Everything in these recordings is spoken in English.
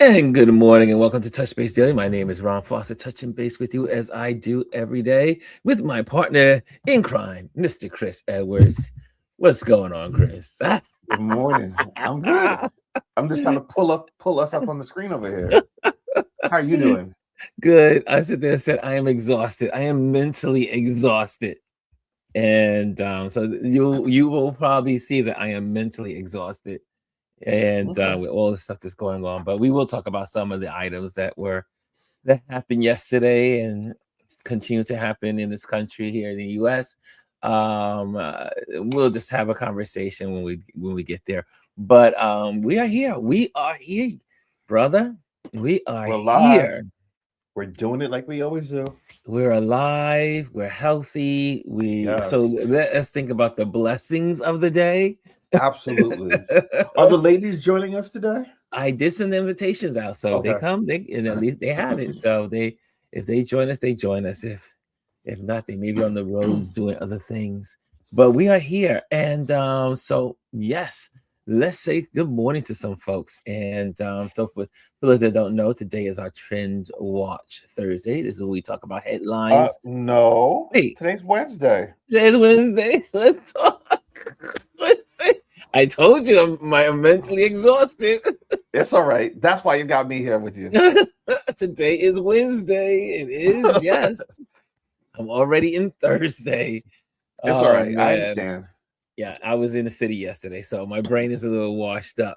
And good morning and welcome to Touch Base Daily. My name is Ron Foster, touching base with you as I do every day with my partner in crime, Mr. Chris Edwards. What's going on, Chris? Good morning. I'm good. I'm just trying to pull us up on the screen over here. How are you doing? Good. I sit there and said, I am exhausted. I am mentally exhausted. And so you will probably see that I am mentally exhausted. And Okay. with all the stuff that's going on, but we will talk about some of the items that happened yesterday and continue to happen in this country here in the U.S. We'll just have a conversation when we get there. But we are here. We are here, brother. We are We're live. here. We're doing it like we always do. We're alive. We're healthy. Yes. So let us think about the blessings of the day. Absolutely. Are the ladies joining us today? I did send invitations out, so if they Okay. come, and at least they have it. So if they join us, they join us. If not, they may be on the roads doing other things. But we are here, and so yes, let's say good morning to some folks. And so for those that don't know, today is our Trend Watch Thursday. This is where we talk about headlines. No. Wait. Today's Wednesday. Today's Wednesday. Let's talk. Wednesday. I told you I'm mentally exhausted. It's all right. That's why you got me here with you. Today is Wednesday. It is, yes. I'm already in Thursday. It's all right. I understand. Yeah, I was in the city yesterday, so my brain is a little washed up.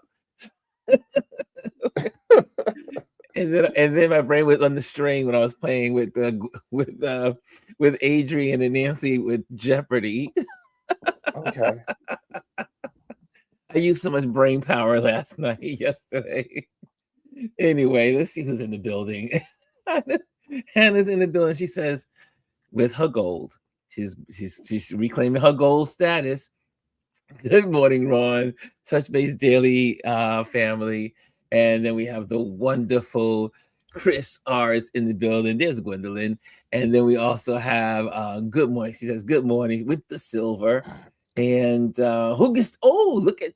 and then my brain was on the string when I was playing with Adrian and Nancy with Jeopardy. Okay. I used so much brain power yesterday. Anyway, let's see who's in the building. Hannah's in the building. She says, with her gold, she's reclaiming her gold status. Good morning, Ron. Touch Base Daily family. And then we have the wonderful Chris R's in the building. There's Gwendolyn. And then we also have good morning. She says, good morning with the silver. And who gets, look at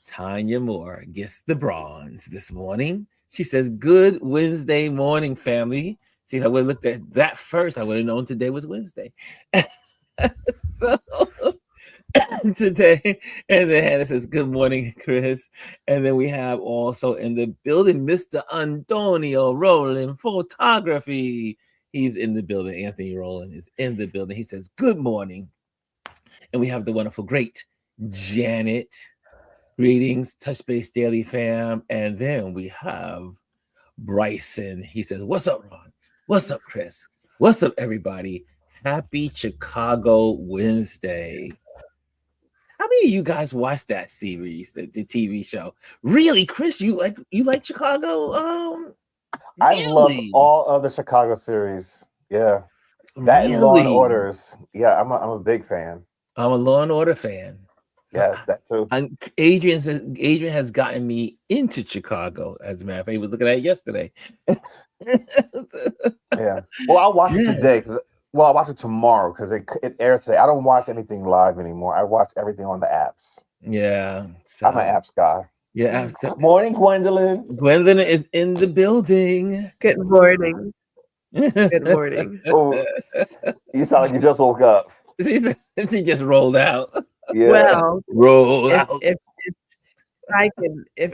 Tanya Moore gets the bronze this morning. She says, good Wednesday morning, family. See, if I would have looked at that first, I would have known today was Wednesday. So today, and then Hannah says, good morning, Chris. And then we have also in the building, Mr. Antonio Rowland Photography. He's in the building. Anthony Rowland is in the building. He says, good morning. And we have the wonderful, great Janet. Greetings, Touch Base Daily fam. And then we have Bryson. He says, what's up, Ron? What's up, Chris? What's up, everybody? Happy Chicago Wednesday. How many of you guys watched that series, the TV show? Really, Chris, you like Chicago? I love all of the Chicago series. Yeah. That and Law and Orders. Yeah, I'm a big fan. I'm a Law and Order fan. Yes, that too. And Adrian has gotten me into Chicago. As a matter of fact, he was looking at it yesterday. Yeah. Well, I'll watch it today. Well, I'll watch it tomorrow because it airs today. I don't watch anything live anymore. I watch everything on the apps. Yeah. So, I'm an apps guy. Yeah. Morning, Gwendolyn. Gwendolyn is in the building. Good morning. Good morning. Oh, you sound like you just woke up. She just rolled out. Yeah. Well, roll out. If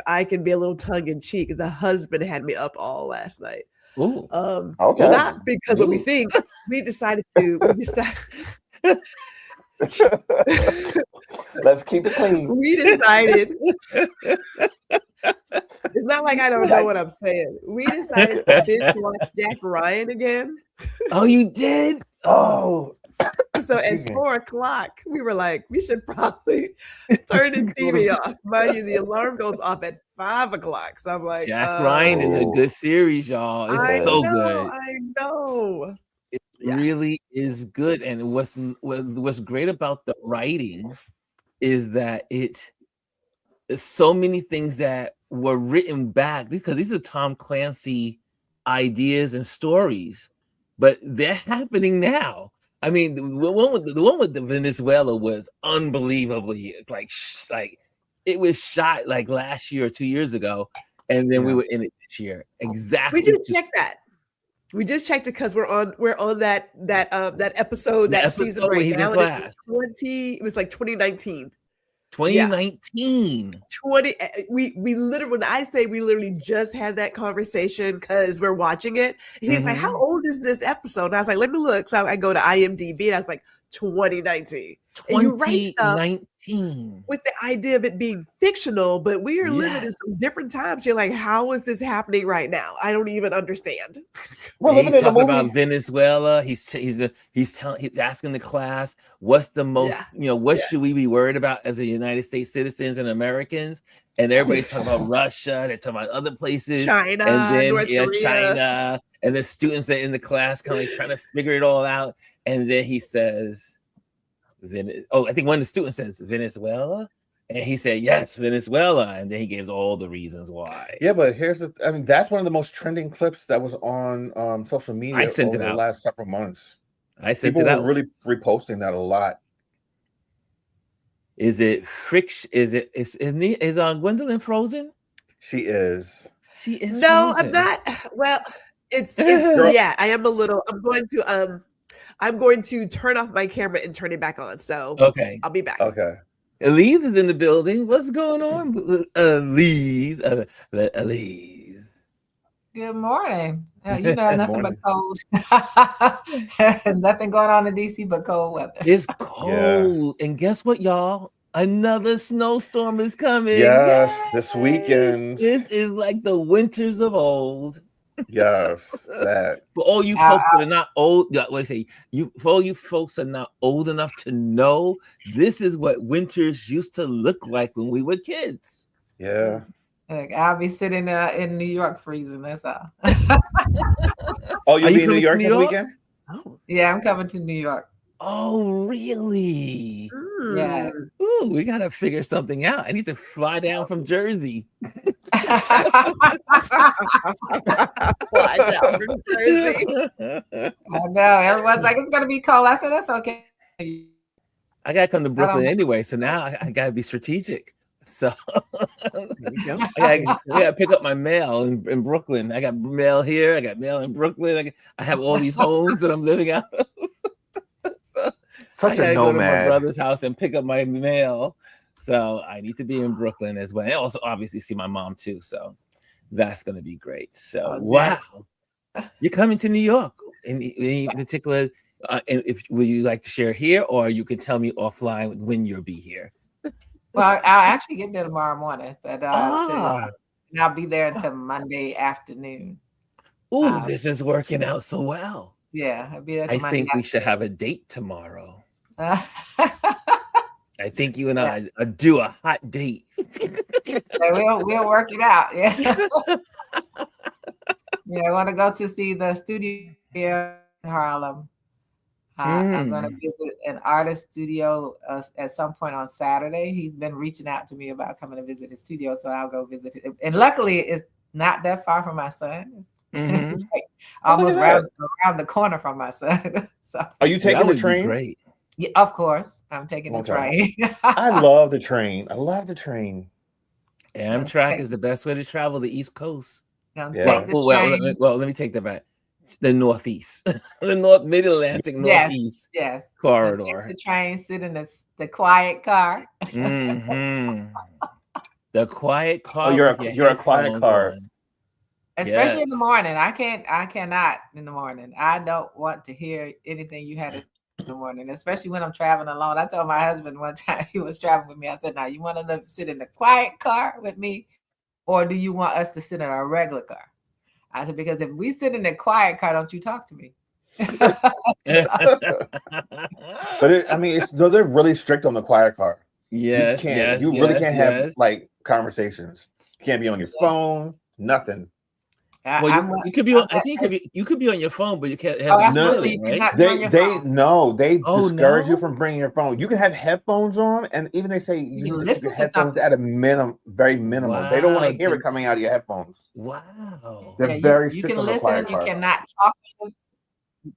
I can be a little tongue in cheek, the husband had me up all last night. Ooh. Okay. Not because what we think. We decided. Let's keep it clean. We decided. It's not like I don't know what I'm saying. We decided to binge watch Jack Ryan again. Oh, you did? Oh. So at 4:00, we were like, we should probably turn the TV off. Mind you, the alarm goes off at 5:00. So I'm like, Jack Ryan is a good series, y'all. It's so good. I know. It really is good. And what's great about the writing is that it's so many things that were written back, because these are Tom Clancy ideas and stories, but they're happening now. I mean, the one with the Venezuela was unbelievably like it was shot like last year or 2 years ago, and then we Yeah. were in it this year. Exactly. We just checked that. We just checked it because we're on that episode, The that season episode where right he's in now. And class. it was like 2019. 2019. 20 we literally, when I say we literally just had that conversation because we're watching it, and he's like, how old is this episode? And I was like, let me look. So I go to IMDb and I was like, 2019. And you write stuff 2019 with the idea of it being fictional, but we are living in Yes. some different times. You're like, how is this happening right now? I don't even understand. We're living He's in the talking movie. about Venezuela. He's asking the class, what's the most, what should we be worried about as a United States citizens and Americans? And everybody's talking about Russia. They're talking about other places, China, and then North Korea. China, and the students are in the class kind of like trying to figure it all out. And then he says, I think one of the students says Venezuela, and he said yes, Venezuela, and then he gives all the reasons why. Yeah, but that's one of the most trending clips that was on social media over the last several months. People were really reposting that a lot. Is it friction? Is Gwendolyn frozen? She is. She is. No, frozen. I'm not. Well, it's yeah. I am a little. I'm going to turn off my camera and turn it back on. So okay, I'll be back. Okay. Elise is in the building. What's going on, Elise? Elise. Good morning. You know, nothing but cold. Nothing going on in DC but cold weather. It's cold, and guess what, y'all? Another snowstorm is coming. Yes, this weekend. It is like the winters of old. Yes, that. For all you folks that are not old, for all you folks that are not old enough to know, this is what winters used to look like when we were kids. Yeah. Look, I'll be sitting in New York freezing. That's all. Oh, you'll be in New York this weekend? Oh. Yeah, I'm coming to New York. Oh, really? Yes. Ooh, we gotta figure something out. I need to fly down from Jersey. Fly down from Jersey. I know. Everyone's like, it's gonna be cold. I said, that's okay. I gotta come to Brooklyn anyway, so now I gotta be strategic. So I gotta pick up my mail in Brooklyn. I got mail here. I got mail in Brooklyn. I have all these homes that I'm living out of. Such a nomad. Go to my brother's house and pick up my mail. So I need to be in Brooklyn as well. And also obviously see my mom too. So that's going to be great. So wow. You're coming to New York. Any particular, and would you like to share here, or you can tell me offline when you'll be here? Well, I'll actually get there tomorrow morning, but and I'll be there until Monday afternoon. Oh, this is working out so well. Yeah, I'll be there. I think we should have a date tomorrow. I think you and I do a hot date. We'll work it out. Yeah. Yeah, I want to go to see the studio in Harlem. I'm going to visit an artist studio at some point on Saturday. He's been reaching out to me about coming to visit his studio, so I'll go visit it. And luckily, it's not that far from my son. It's like almost around the corner from my son. So, are you taking the train? Great. Yeah, of course, I'm taking the train. I love the train. I love the train. Amtrak is the best way to travel the East Coast. Let me take that back. The Northeast, the Mid-Atlantic Northeast corridor. Take the train, sit in the quiet car. The quiet car. Oh, you're a quiet car. Especially in the morning. I cannot in the morning. I don't want to hear anything you had in the morning, especially when I'm traveling alone. I told my husband one time, he was traveling with me, I said, now you want to sit in the quiet car with me, or do you want us to sit in a regular car? I said, because if we sit in the quiet car, don't you talk to me. But they're really strict on the quiet car. Yes, you really can't have like conversations. You can't be on your phone, nothing. Well, you could be on. I think you could be on your phone, but you can't have absolutely. Right? They discourage you from bringing your phone. You can have headphones on, and even they say you listen to headphones at a very minimum. Wow. They don't want to hear it coming out of your headphones. Wow, they're very you strict can on the listen. quiet You part. cannot talk.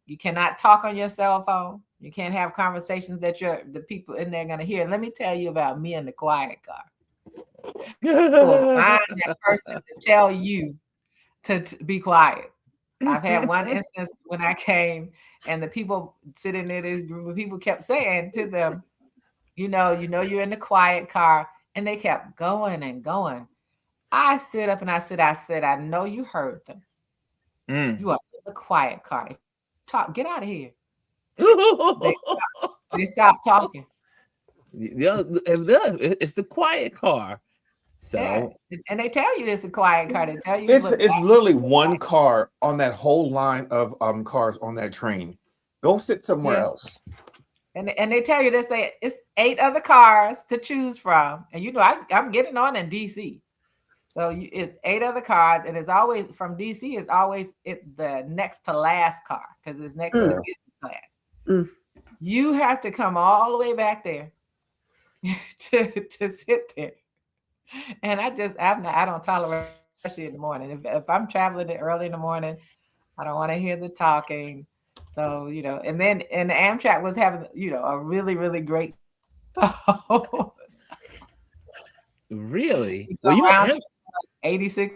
You cannot talk on your cell phone. You can't have conversations that the people in there are going to hear. And let me tell you about me in the quiet car. Will find that person to tell you to be quiet. I've had one instance when I came and the people sitting in this group, people kept saying to them, you're in the quiet car, and they kept going and going. I stood up and I said, I know you heard them. You are in the quiet car. Talk, get out of here. They stopped talking. Yeah, it's the quiet car. So, yeah. And they tell you it's a quiet car. They tell you it's literally one car on that whole line of cars on that train. Go sit somewhere else. And they tell you it's 8 other cars to choose from. And I'm getting on in DC. So it's 8 other cars, and it's always from DC. It's always the next to last car because it's next to the business class. You have to come all the way back there to sit there. And I don't tolerate, especially in the morning. If I'm traveling early in the morning, I don't want to hear the talking. So, and the Amtrak was having, a really, really great. Really? Well, 86.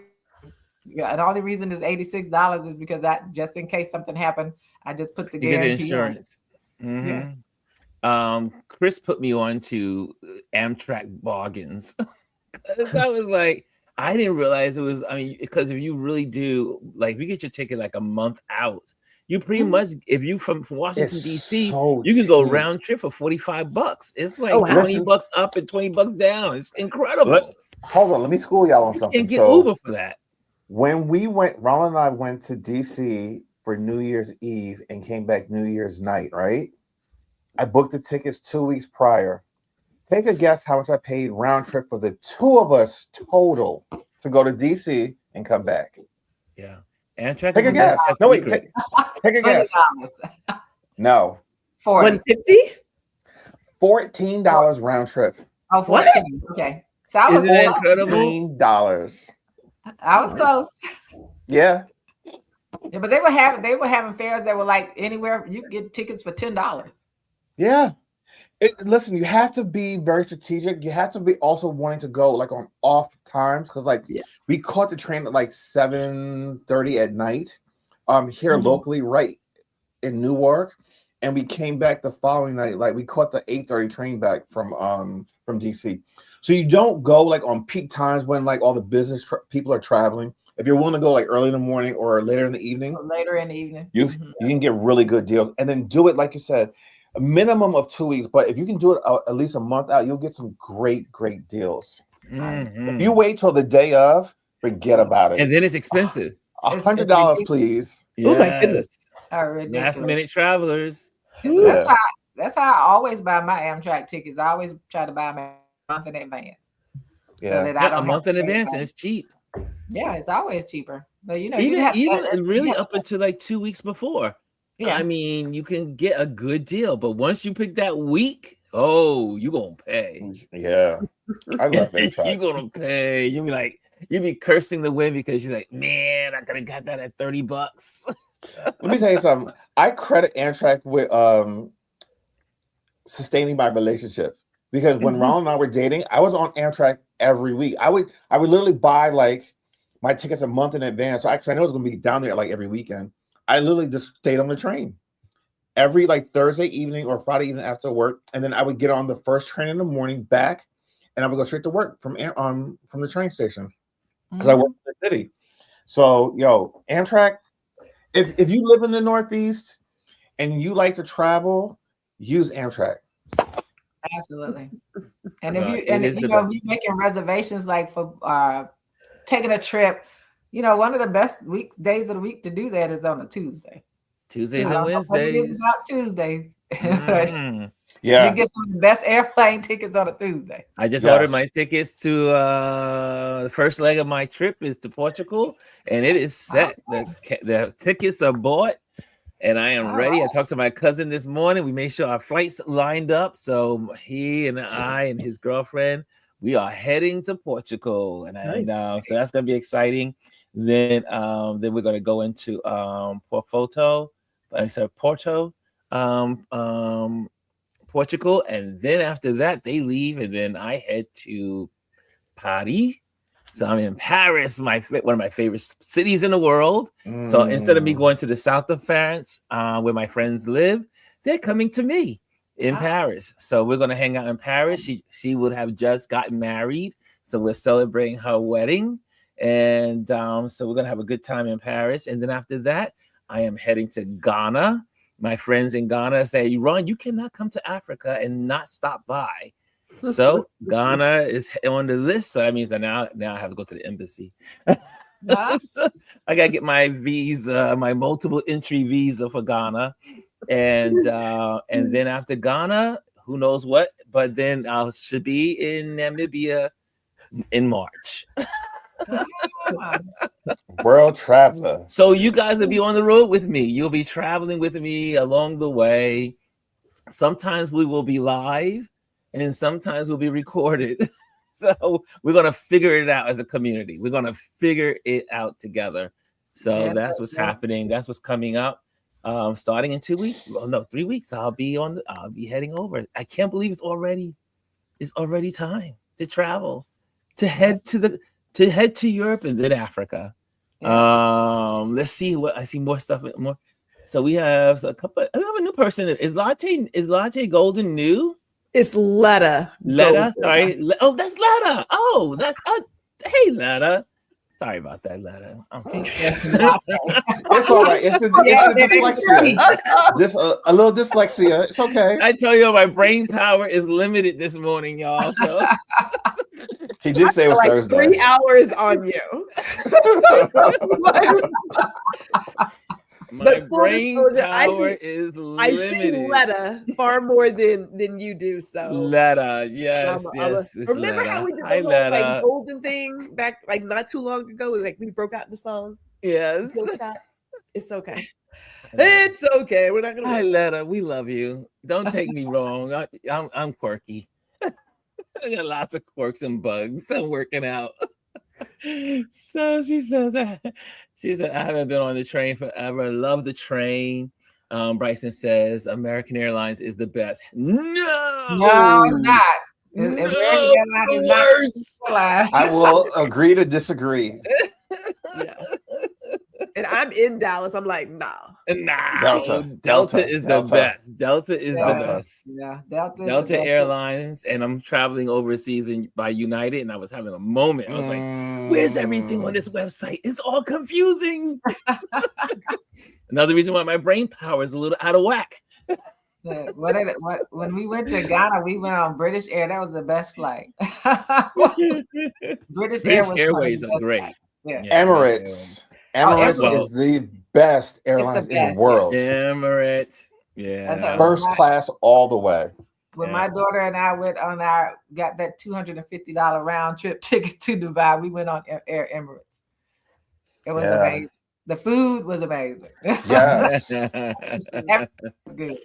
Yeah, and the only reason is $86 is because just in case something happened, I just put the guarantee insurance. Chris put me on to Amtrak bargains. I was like, I didn't realize it was. I mean, because if you really do, like, if you get your ticket like a month out, you pretty much, if you from Washington D.C., you can go round trip for $45. It's like $20 up and $20 down. It's incredible. Hold on, let me school y'all on something. You can't get Uber for that. When Ronald and I went to DC for New Year's Eve and came back New Year's night, right? I booked the tickets 2 weeks prior. Take a guess how much I paid round trip for the 2 of us total to go to DC and come back. Yeah. Amtrak. Take a guess. No, wait. Take a guess. No. $150? $14 round trip. Oh, 14. Okay. So I was Isn't that incredible? $14. I was close. Yeah. Yeah, but they were having fares that were like anywhere you could get tickets for $10. Yeah. Listen, you have to be very strategic. You have to be also wanting to go like on off times because we caught the train at like 7:30 at night here locally, right in Newark, and we came back the following night. Like we caught the 8:30 train back from DC. So you don't go like on peak times when like all the business people are traveling. If you're willing to go like early in the morning or later in the evening, you can get really good deals, and then do it like you said. A minimum of 2 weeks, but if you can do it at least a month out, you'll get some great deals. If you wait till the day of, forget about it. And then it's expensive. $100, please. Yes. Oh my goodness! Last minute travelers. That's how I always buy my Amtrak tickets. I always try to buy them a month in advance. Yeah, so that I don't a month in advance, and it's cheap. Yeah, it's always cheaper. But even really up until like 2 weeks before. Yeah. I mean, you can get a good deal, but once you pick that week, you're gonna pay. Yeah, I love that. You're gonna pay. You'll be cursing the wind because you're like, man, I could have got that at $30. Let me tell you something. I credit Amtrak with sustaining my relationship because when Ronald and I were dating, I was on Amtrak every week. I would literally buy like my tickets a month in advance. So actually, I know it's gonna be down there like every weekend. I literally just stayed on the train every like Thursday evening or Friday evening after work, and then I would get on the first train in the morning back, and I would go straight to work from the train station because I work in the city. So, Amtrak. If you live in the Northeast and you like to travel, use Amtrak. Absolutely. And if you're making reservations like for taking a trip. One of the best days of the week to do that is on a Tuesday. Tuesdays and Wednesdays. About Tuesdays. Yeah. You get some of the best airplane tickets on a Tuesday. I just ordered my tickets to the first leg of my trip is to Portugal, and it is set. The tickets are bought, and I am ready. I talked to my cousin this morning. We made sure our flights lined up. So he and I and his girlfriend, we are heading to Portugal, and so that's gonna be exciting. Then we're gonna go into Porto, Portugal, and then after that they leave, and then I head to party. So I'm in Paris, one of my favorite cities in the world. So instead of me going to the south of France, where my friends live, they're coming to me in Paris. So we're going to hang out in Paris. She would have just gotten married. So we're celebrating her wedding. And so we're going to have a good time in Paris. And then after that, I am heading to Ghana. My friends in Ghana say, Ron, you cannot come to Africa and not stop by. So Ghana is on the list. So that means that now I have to go to the embassy. So I got to get my visa, my multiple entry visa for Ghana. And then after Ghana, who knows what, but then I should be in Namibia in March. World traveler. So you guys will be on the road with me. You'll be traveling with me along the way. Sometimes we will be live and sometimes we'll be recorded. So we're going to figure it out as a community. We're going to figure it out together. So that's what's happening. That's what's coming up. Starting in 2 weeks. Well, no, 3 weeks. I'll be heading over. I can't believe it's already time to travel, to head to Europe and then Africa. Let's see what I see more stuff. More. So we have a couple. I have a new person. Is Latte Golden new? It's Letta. Letta, sorry. Oh, that's Letta. Oh, that's hey Letta. Sorry about that, Letta. Okay. It's all right. It's the dyslexia. Just a little dyslexia. It's okay. I tell you, my brain power is limited this morning, y'all. So he did say it was Thursday. 3 hours on you. My brain power is limited. I see Letta far more than you do. So Letta, yes. Remember how we did the whole like golden thing back like not too long ago? Like we broke out the song. Yes. It's okay. It's okay. We're not gonna. Hi, Letta. We love you. Don't take me wrong. I'm quirky. I got lots of quirks and bugs. I'm working out. So she said, I haven't been on the train forever. Love the train. Bryson says American Airlines is the best. No, it's not. American Airlines is not. I will agree to disagree. Yeah. And I'm in Dallas. I'm like, nah. Delta is the best. Delta is the best. Yeah, Delta Airlines, and I'm traveling overseas by United, and I was having a moment. I was like, "Where's everything on this website? It's all confusing." Another reason why my brain power is a little out of whack. When we went to Ghana, we went on British Air. That was the best flight. British Airways are great. Yeah. Emirates. Emirates is the best airlines in the world. Emirates, yeah, first class all the way. When my daughter and I got that $250 round trip ticket to Dubai, we went on Air Emirates. It was amazing. The food was amazing. Yes, good.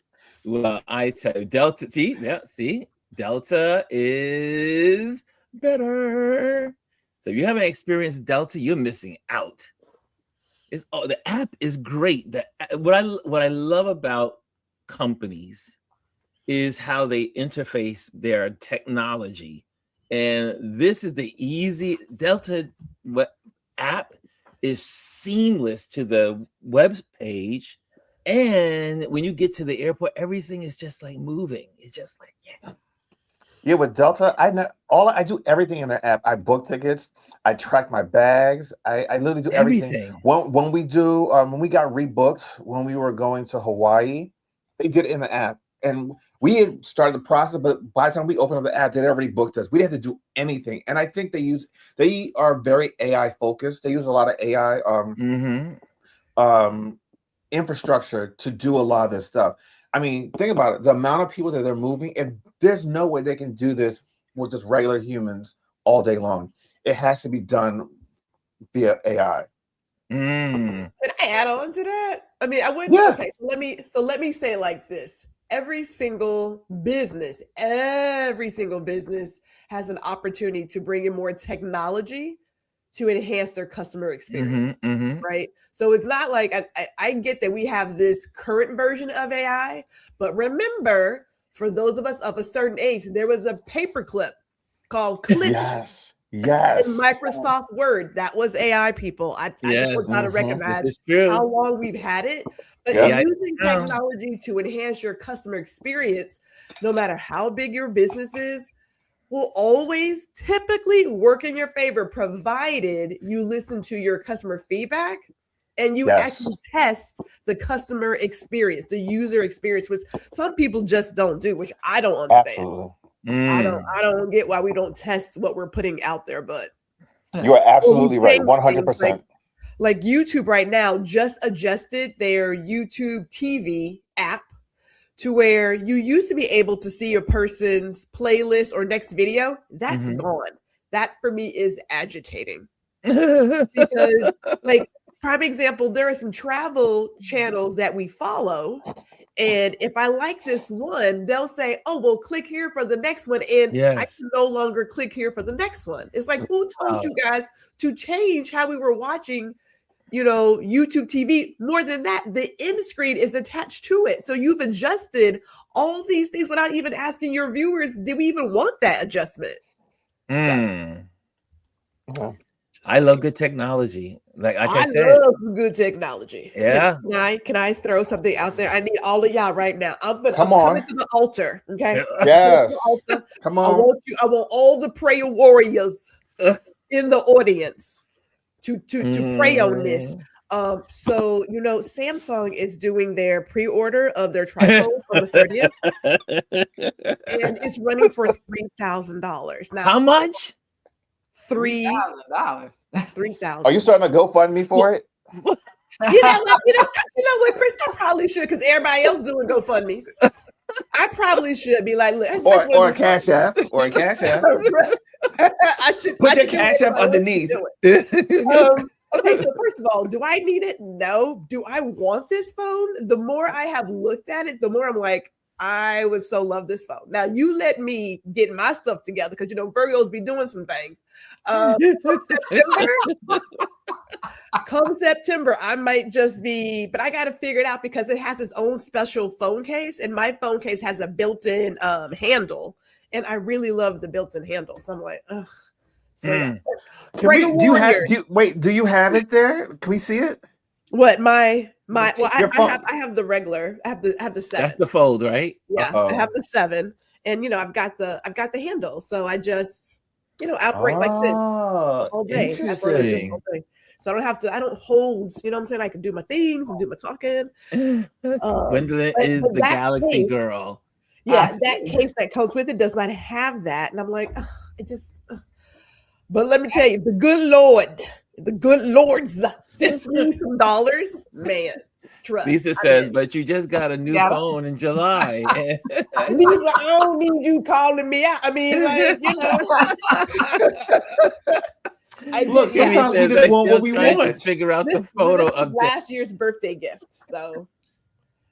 Well, I tell you, Delta. See, Delta is better. So if you haven't experienced Delta, you're missing out. The app is great. What I love about companies is how they interface their technology, and this is the easy Delta app is seamless to the web page, and when you get to the airport, everything is just like moving. It's just like Yeah, with Delta, I do everything in the app. I book tickets, I track my bags, I literally do everything. When we got rebooked when we were going to Hawaii, they did it in the app, and we had started the process. But by the time we opened up the app, they'd already booked us. We didn't have to do anything, and I think they are very AI focused. They use a lot of AI infrastructure to do a lot of this stuff. I mean, think about it. The amount of people that they're moving, if there's no way they can do this with just regular humans all day long. It has to be done via AI. Can I add on to that? I mean, I wouldn't. Yeah. Okay, let me say it like this. Every single business has an opportunity to bring in more technology to enhance their customer experience, right? So it's not like I get that we have this current version of AI, but remember, for those of us of a certain age, there was a paperclip called Clippy. Yes. Yes. And Microsoft Word, that was AI, people. I just want y'all to Mhm. recognize This is true. how long we've had it. But Yep. using technology to enhance your customer experience, no matter how big your business is, will always typically work in your favor, provided you listen to your customer feedback and you Yes. actually test the customer experience, the user experience, which some people just don't do, which I don't understand. Absolutely. I don't get why we don't test what we're putting out there, but You are absolutely right. change 100%. like YouTube right now just adjusted their YouTube TV app to where you used to be able to see a person's playlist or next video. That's gone. That for me is agitating because, like, prime example, there are some travel channels that we follow. And if I like this one, they'll say, oh, well, click here for the next one. And I can no longer click here for the next one. It's like, who told you guys to change how we were watching, YouTube TV? More than that, the end screen is attached to it. So you've adjusted all these things without even asking your viewers, did we even want that adjustment? I love good technology. Like I said, love good technology. Yeah. Can I throw something out there? I need all of y'all right now. I'm coming to the altar. Okay. Yes. Altar. Come on. I want all the prayer warriors in the audience to pray on this. So Samsung is doing their pre-order of their triphone on the 30th, and it's running for $3,000. Now, how much? $3,000. $3,000. Are you starting to GoFundMe for it? You know what, Chris? I probably should, because everybody else doing GoFundMes. I probably should be like, look, or a Cash App, or a Cash App. I should put your Cash App underneath. Okay, so first of all, do I need it? No. Do I want this phone? The more I have looked at it, the more I'm like, I would so love this phone. Now you let me get my stuff together, because Virgos be doing some things. Come September, I might just be, but I got to figure it out, because it has its own special phone case, and my phone case has a built-in handle, and I really love the built-in handle. So I'm like, ugh. So yeah. Do you have it there? Can we see it? What I have the regular. I have the 7. That's the fold, right? Yeah, I have the 7, and I've got the handle. So I just operate like this all day. Interesting. So I don't have to. I don't hold. You know what I'm saying? I can do my things and do my talking. Gwendolyn is the Galaxy case, girl. Yeah, that case that comes with it does not have that, and I'm like, it just. But let me tell you, the good Lord's sends me some dollars, man. Trust. Lisa says, but you just got a new phone in July. Lisa, I don't need you calling me out. I mean, Look, sometimes we just want what we want. To figure out the photo of last year's birthday gift. So,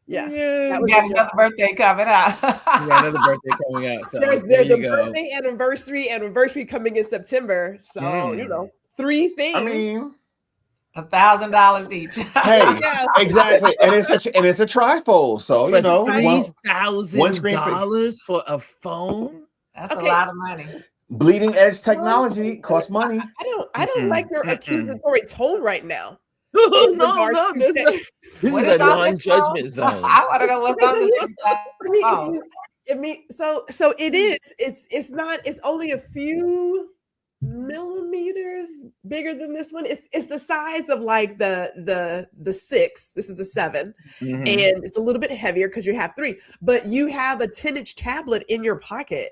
yeah. That was another birthday coming out. Another birthday coming out. So there's a birthday anniversary coming in September. So, 3 things. I mean, $1,000 each. Hey, exactly, and it's a trifold. So $3,000 for a phone. That's a lot of money. Bleeding edge technology costs money. I don't like your accusatory tone right now. No, this is a non-judgment zone. I want to know what's on this. I mean, so it is. It's only a few millimeters bigger than this one. It's the size of like the 6. This is a 7, and it's a little bit heavier because you have 3. But you have a 10-inch tablet in your pocket.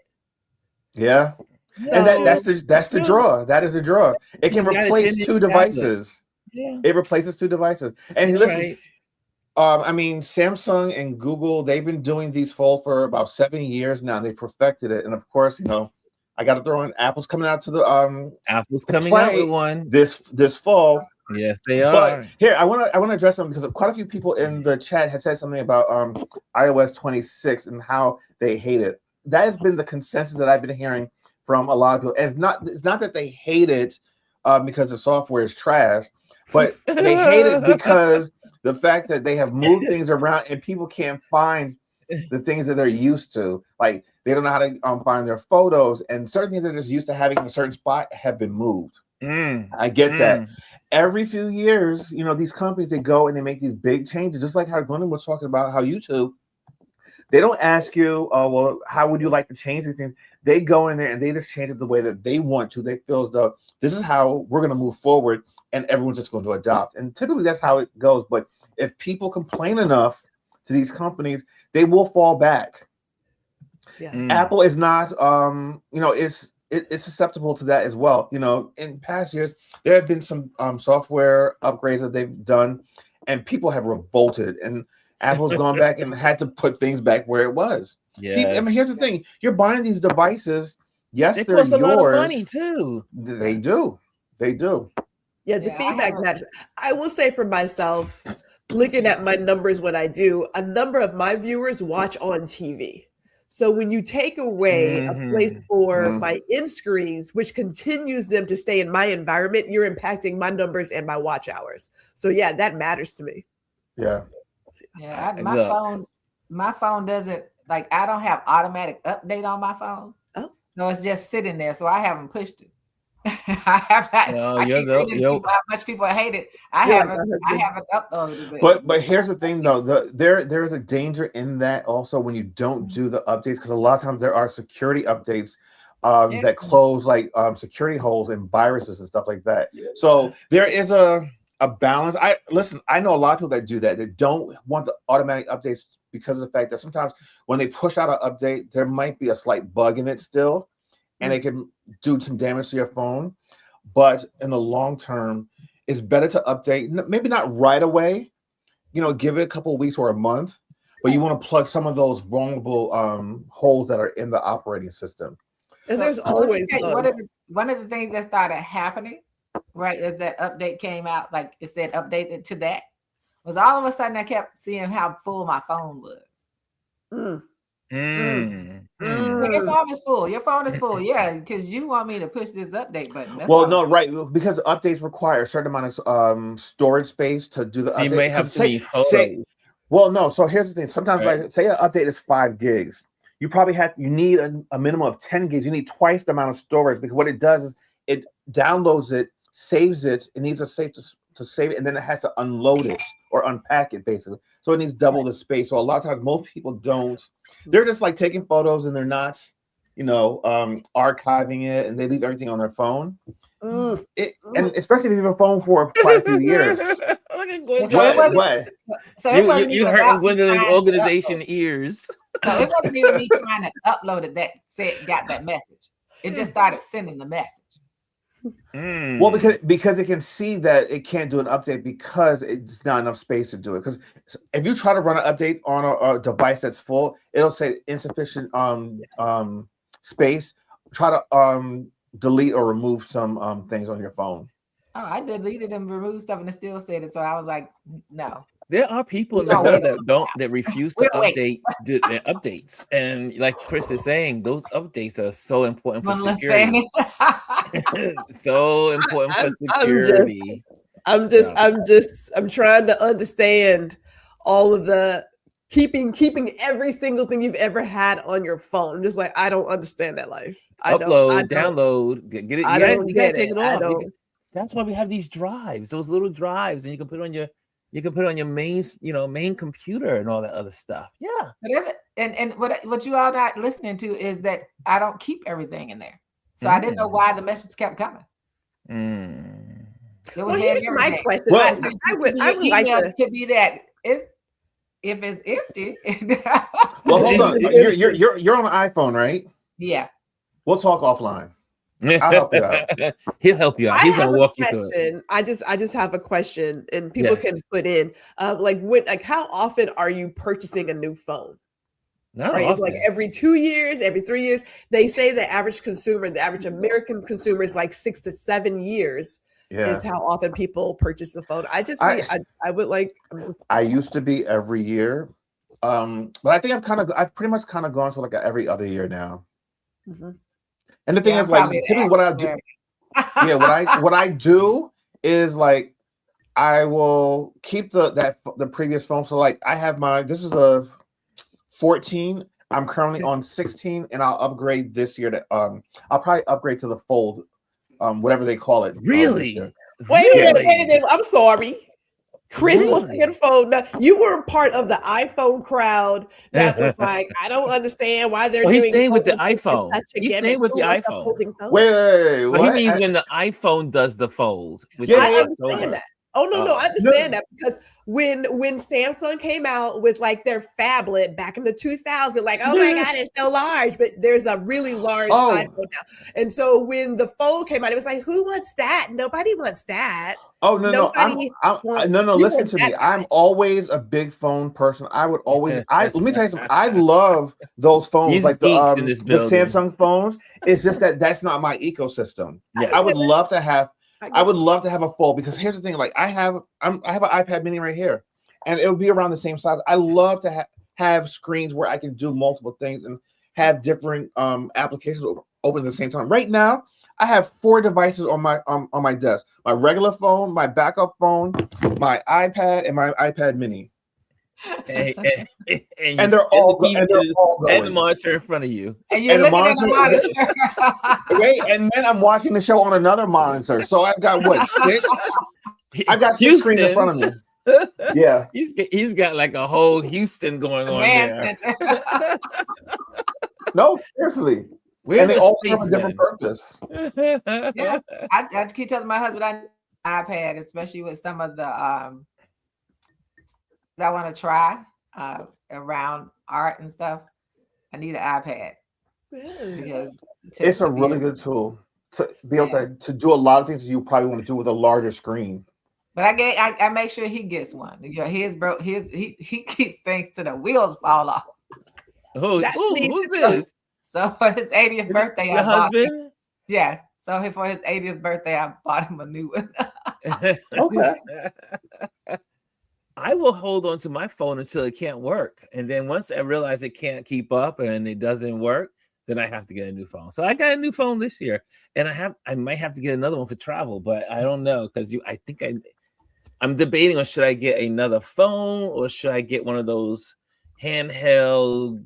Yeah, so, and that's the draw. That is a draw. It can replace 2 devices. Yeah. It replaces 2 devices. And listen, I mean, Samsung and Google, they've been doing these fold for about 7 years now. They perfected it, and of course, I got to throw in Apple's coming out to the Apple's coming out with one this fall. Yes, they are. But here, I want to address them, because quite a few people in the chat had said something about iOS 26 and how they hate it. That has been the consensus that I've been hearing from a lot of people. And it's not that they hate it because the software is trash, but they hate it because the fact that they have moved things around and people can't find the things that they're used to. Like They don't know how to find their photos, and certain things they're just used to having in a certain spot have been moved. I get that. Every few years, these companies, they go and they make these big changes, just like how Glennon was talking about how YouTube, they don't ask you, well, how would you like to change these things? They go in there and they just change it the way that they want to. They feel as though this is how we're going to move forward, and everyone's just going to adopt. And typically that's how it goes. But if people complain enough to these companies, they will fall back. Apple is not, it's susceptible to that as well. In past years, there have been some software upgrades that they've done, and people have revolted, and Apple's gone back and had to put things back where it was. I mean, here's the thing: you're buying these devices. Yes, they're yours. A lot of money too. They do. Yeah, the feedback matters. I will say for myself, looking at my numbers when I do, a number of my viewers watch on TV. So when you take away a place for my end screens, which continues them to stay in my environment, you're impacting my numbers and my watch hours. So yeah, that matters to me. Yeah. Yeah, my phone doesn't, like, I don't have automatic update on my phone. Oh. So it's just sitting there. So I haven't pushed it. I have not. I keep reading how much people hate it. I haven't uploaded it. But here's the thing, though. There's a danger in that also when you don't do the updates, because a lot of times there are security updates that close like security holes and viruses and stuff like that. So there is a balance. I know a lot of people that do that. They don't want the automatic updates because of the fact that sometimes when they push out an update, there might be a slight bug in it still, and it can do some damage to your phone. But in the long term, it's better to update, maybe not right away, give it a couple of weeks or a month, but you want to plug some of those vulnerable holes that are in the operating system. And there's always one of the things that started happening, right, as that update came out, like it said updated to that, was all of a sudden I kept seeing how full my phone was. Your phone is full. Your phone is full. Yeah, because you want me to push this update button. That's right. Because updates require a certain amount of storage space to do the update. You may have to be photos. No. So here's the thing. Sometimes, like, say an update is 5 gigs. You probably you need a minimum of 10 gigs. You need twice the amount of storage, because what it does is it downloads it, saves it. It needs a safe to save it, and then it has to unload it or unpack it, basically. So it needs double the space. So a lot of times, most people don't. They're just like taking photos, and they're not, archiving it, and they leave everything on their phone. And especially if you have a phone for quite a few years. What? So you hurting Gwendolyn's organization ears. So it wasn't even me trying to upload it that got that message. It just started sending the message. Well, because it can see that it can't do an update because it's not enough space to do it. Because if you try to run an update on a device that's full, it'll say insufficient space. Try to delete or remove some things on your phone. Oh, I deleted and removed stuff, and it still said it. So I was like, no. There are people in the world that refuse to update their updates, and like Chris is saying, those updates are so important for security. So important for security. I'm trying to understand all of the keeping every single thing you've ever had on your phone. I'm just like, I don't understand that life. Download, get it. You gotta take it off. That's why we have these drives, those little drives, and you can put it on your main computer and all that other stuff. Yeah. And what you all not listening to is that I don't keep everything in there. So I didn't know why the message kept coming. Well, here's my question. Well, I would like to be that if it's empty. Well, hold on. You're on an iPhone, right? Yeah. We'll talk offline. I'll help you out. He'll help you out. He's gonna walk you through it. I just have a question, and people can put in how often are you purchasing a new phone? Not often. Like every 2 years, every 3 years. They say the average American consumer is like 6 to 7 years. Is how often people purchase a phone. I would like. I used to be every year, but I think I've pretty much gone to like every other year now. And the thing is, like, typically what I do, what I do is like I will keep the previous phone. So like I have this is a 14. I'm currently on 16, and I'll upgrade this year to I'll probably upgrade to the Fold, whatever they call it. This Really? year. Wait a Really? minute. I'm sorry. Chris Really? wants to get a phone. Now, you were part of the iPhone crowd that was like, I don't understand why they're Well, he's doing. staying with the phones. It's iPhone. such a He's gimmick. staying with Who the wants a iPhone. folding phone? Wait, Well, what? he means when the iPhone does the fold, which Yeah, is I yeah, understand October. that. Oh no, Oh. I understand that because when Samsung came out with like their phablet back in the 2000s, we're like, oh my god, it's so large, but there's a really large Oh. iPhone now. And so when the Fold came out, it was like, who wants that? Nobody wants that. Oh no, Nobody I'm no. you Listen want to that me. guy. I'm always a big phone person. I would always. Let me tell you something. I love those phones, He's like geeks in this the building. Samsung phones. It's just that's not my ecosystem. Yes. I would love to have. I I would love to have a Fold because here's the thing. Like I have an iPad Mini right here, and it would be around the same size. I love to have screens where I can do multiple things and have different applications open at the same time. Right now, I have 4 devices on my desk: my regular phone, my backup phone, my iPad, and my iPad Mini. And they're all going. And the monitor in front of you. And you're And the looking at the monitor. Wait, and then I'm watching the show on another monitor. So I've got what, 6? I've got 6 screens in front of me. Yeah, He's got like a whole Houston going on Command there. center. no, seriously. Where's And they the all have a spaceman? different purpose. Yeah. I keep telling my husband I need an iPad, especially with some of the that I want to try around art and stuff. I need an iPad because It's a really good tool to be able to do a lot of things you probably want to do with a larger screen. But I make sure he gets one. You know, his broke. He keeps things to the wheels fall off. Who's this? So for his 80th birthday, Your husband? Yes. So for his 80th birthday, I bought him a new one. Okay. I will hold on to my phone until it can't work. And then once I realize it can't keep up and it doesn't work, then I have to get a new phone. So I got a new phone this year. And I might have to get another one for travel, but I don't know because I'm debating on should I get another phone or should I get one of those handheld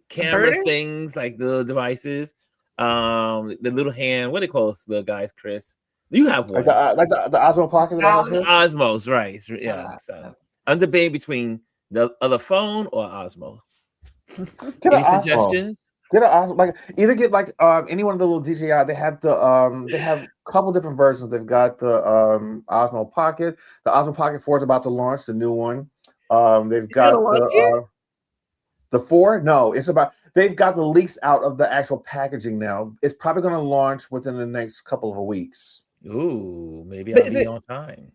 camera things, like the devices, the little hand. What do they call the guys, Chris? You have one, like the Osmo Pocket. That I have here? Osmos, right? Yeah. So I'm debating between the other phone or Osmo. Any suggestions? Get an Osmo, like either get like any one of the little DJI. They have they have a couple different versions. They've got the Osmo Pocket. The Osmo Pocket 4 is about to launch, the new one. They've got the 4. No, they've got the leaks out of the actual packaging now. It's probably going to launch within the next couple of weeks. Ooh, maybe I'll be on time.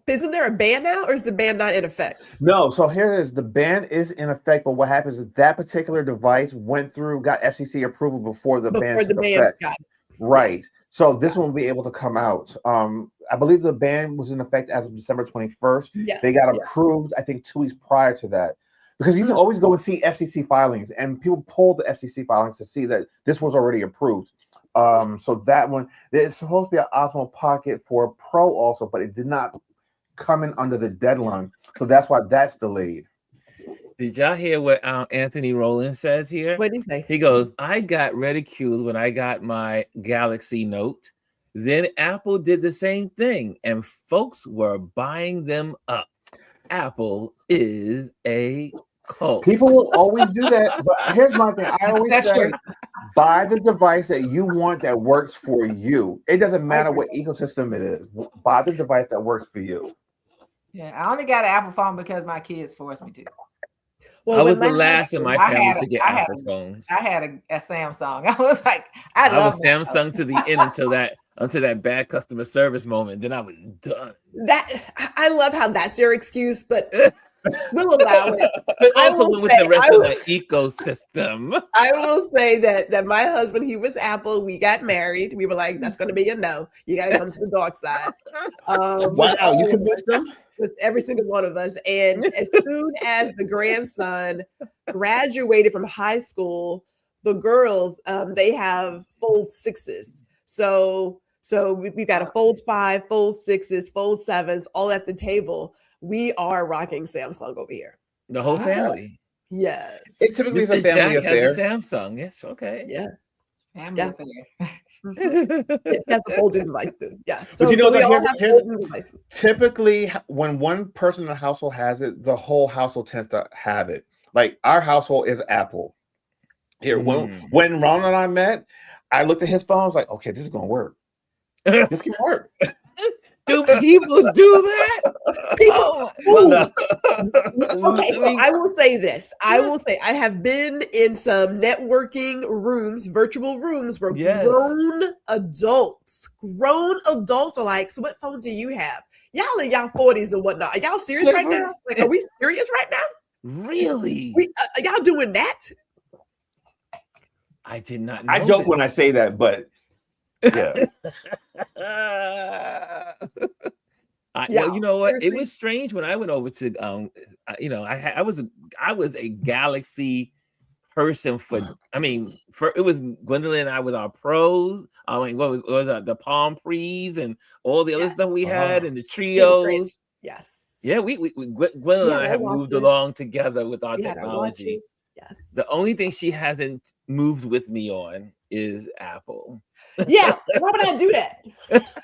Isn't there a ban now, or is the ban not in effect? No, so here it is. The ban is in effect, but what happens is that particular device got FCC approval before the ban took effect. Right. So this one will be able to come out. I believe the ban was in effect as of December 21st. Yes. They got approved, I think, 2 weeks prior to that. Because you can always go and see FCC filings, and people pulled the FCC filings to see that this was already approved. So that one, it's supposed to be an Osmo Pocket 4 Pro also, but it did not come in under the deadline. So that's why that's delayed. Did y'all hear what Anthony Rowland says here? What did he say? He goes, I got ridiculed when I got my Galaxy Note. Then Apple did the same thing, and folks were buying them up. Apple is a cult. People will always do that, but here's my thing. I always say, buy the device that you want that works for you. It doesn't matter what ecosystem it is. Buy the device that works for you. Yeah, I only got an Apple phone because my kids forced me to. Well, I was the last in my family to get Apple phones. I had a Samsung. I was like, I was Samsung to the end until that bad customer service moment. Then I was done. I love how that's your excuse, but we'll allow it. But also with the rest of the ecosystem. I will say that my husband, he was Apple. We got married. We were like, that's going to be a no. You got to come to the dark side. Wow, you convinced them? With every single one of us. And as soon as the grandson graduated from high school, the girls, they have Fold 6s. So we got a Fold 5, Fold 6s, Fold 7s, all at the table. We are rocking Samsung over here. The whole family. Yes. It typically is a Mr. family Jack affair. has a Samsung. Yes, okay. Yeah. Family Yeah. affair. It has a folding device too. Yeah. But So, you know so we what, all have folding devices. Typically, when one person in the household has it, the whole household tends to have it. Like our household is Apple. Here, when Ron and I met, I looked at his phone. I was like, okay, this is gonna work. This can work. Do people do that? People, Oh, okay, so I will say this. I will say I have been in some networking rooms, virtual rooms, where grown adults are like, so what phone do you have? Y'all in y'all 40s and whatnot. Are y'all serious right now? Like, are we serious right now? Really? Are y'all doing that? I did not know. I joke when I say that, but yeah. Well, you know what? It was strange when I went over to you know, I was a Galaxy person for it was Gwendolyn and I with our pros. I mean, what was that, the Palm Pre's and all the other stuff we had and the trios. Yes. Yeah, Gwendolyn and I have moved along together with our technology. Yes. The only thing she hasn't moved with me on is Apple. Yeah, why would I do that?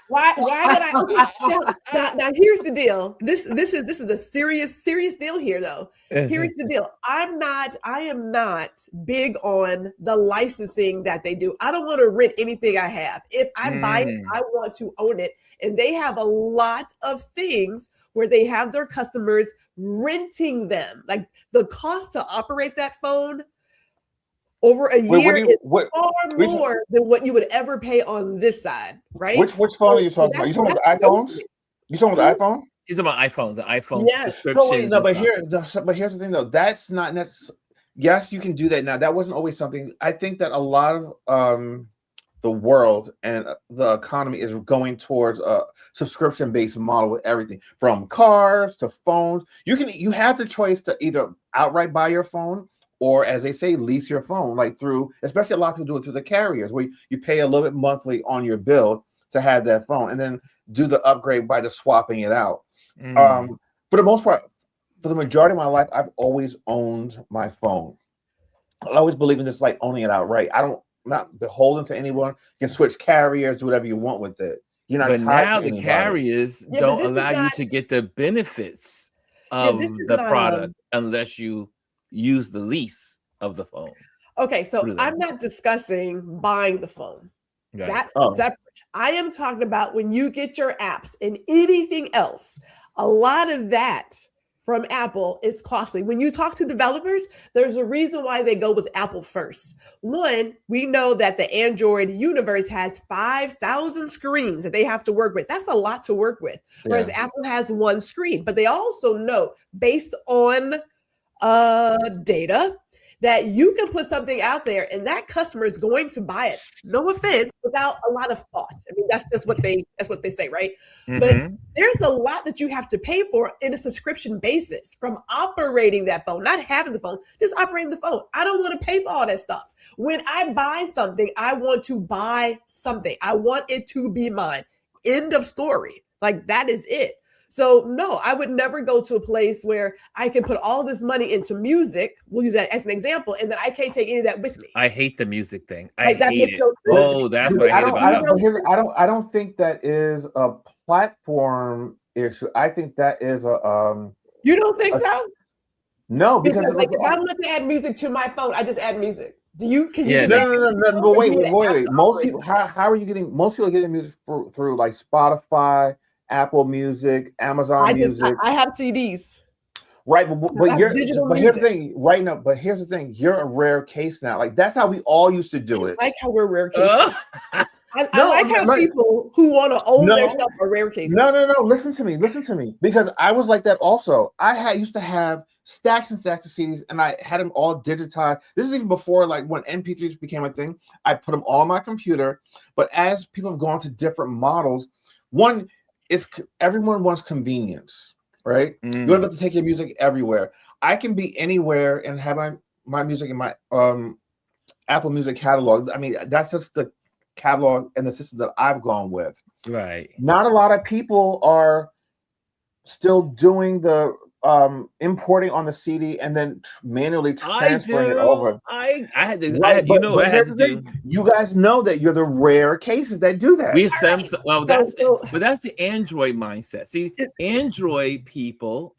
Why would I? Now here's the deal. This is a serious deal here, though. Here's the deal. I am not big on the licensing that they do. I don't want to rent anything I have. If I buy it, I want to own it. And they have a lot of things where they have their customers renting them. Like the cost to operate that phone over a year is far more than what you would ever pay on this side, right? Which phone are you talking about? You talking about the iPhones? You talking about the iPhone? She's talking about iPhones, the iPhone subscriptions. No, but here's the thing though. That's not necessarily. Yes, you can do that now. That wasn't always something. I think that a lot of the world and the economy is going towards a subscription-based model with everything from cars to phones. You have the choice to either outright buy your phone, or as they say, lease your phone, like especially a lot of people do it through the carriers, where you pay a little bit monthly on your bill to have that phone, and then do the upgrade by just swapping it out. For the most part, for the majority of my life, I've always owned my phone. I always believe in just like owning it outright. I'm not beholden to anyone. You can switch carriers, do whatever you want with it. You're not. But now the carriers don't allow you to get the benefits of the product unless you use the lease of the phone. Okay, so I'm not discussing buying the phone. Right. That's separate. I am talking about when you get your apps and anything else. A lot of that from Apple is costly. When you talk to developers, there's a reason why they go with Apple first. One, we know that the Android universe has 5,000 screens that they have to work with. That's a lot to work with. Whereas Apple has one screen. But they also know, based on data, that you can put something out there and that customer is going to buy it. No offense, without a lot of thought. I mean, that's just what they say, right? But there's a lot that you have to pay for in a subscription basis, from operating that phone, not having the phone, just operating the phone. I don't want to pay for all that stuff. When I buy something, I want to buy something. I want it to be mine. End of story. Like, that is it. So no, I would never go to a place where I can put all this money into music. We'll use that as an example, and then I can't take any of that with me. I hate the music thing. Like, that makes no sense. That's what I hate about it. I don't think that is a platform issue. I think that is a. You don't think so? No, because like if I want to add music to my phone, I just add music. Can you just no. But wait. Most people, how are you getting? Most people are getting music through like Spotify, Apple Music, Amazon Music. I have CDs. Right, but here's the thing. Right now, but here's the thing. You're a rare case now. Like, that's how we all used to do it. I like how we're rare cases. I like how people who want to own their stuff are rare cases. No. Listen to me. Because I was like that also. I used to have stacks and stacks of CDs, and I had them all digitized. This is even before, like, when MP3s became a thing. I put them all on my computer. But as people have gone to different models, everyone wants convenience, right? You want to be able to take your music everywhere. I can be anywhere and have my music in my Apple Music catalog. I mean, that's just the catalog and the system that I've gone with. Right. Not a lot of people are still doing the importing on the CD and then manually I transferring it do. over. I had to. Right, You know what I had here's to the do. thing. You guys know that you're the rare cases that do that. We have Samsung. Well, So- but that's the Android mindset. See, Android people,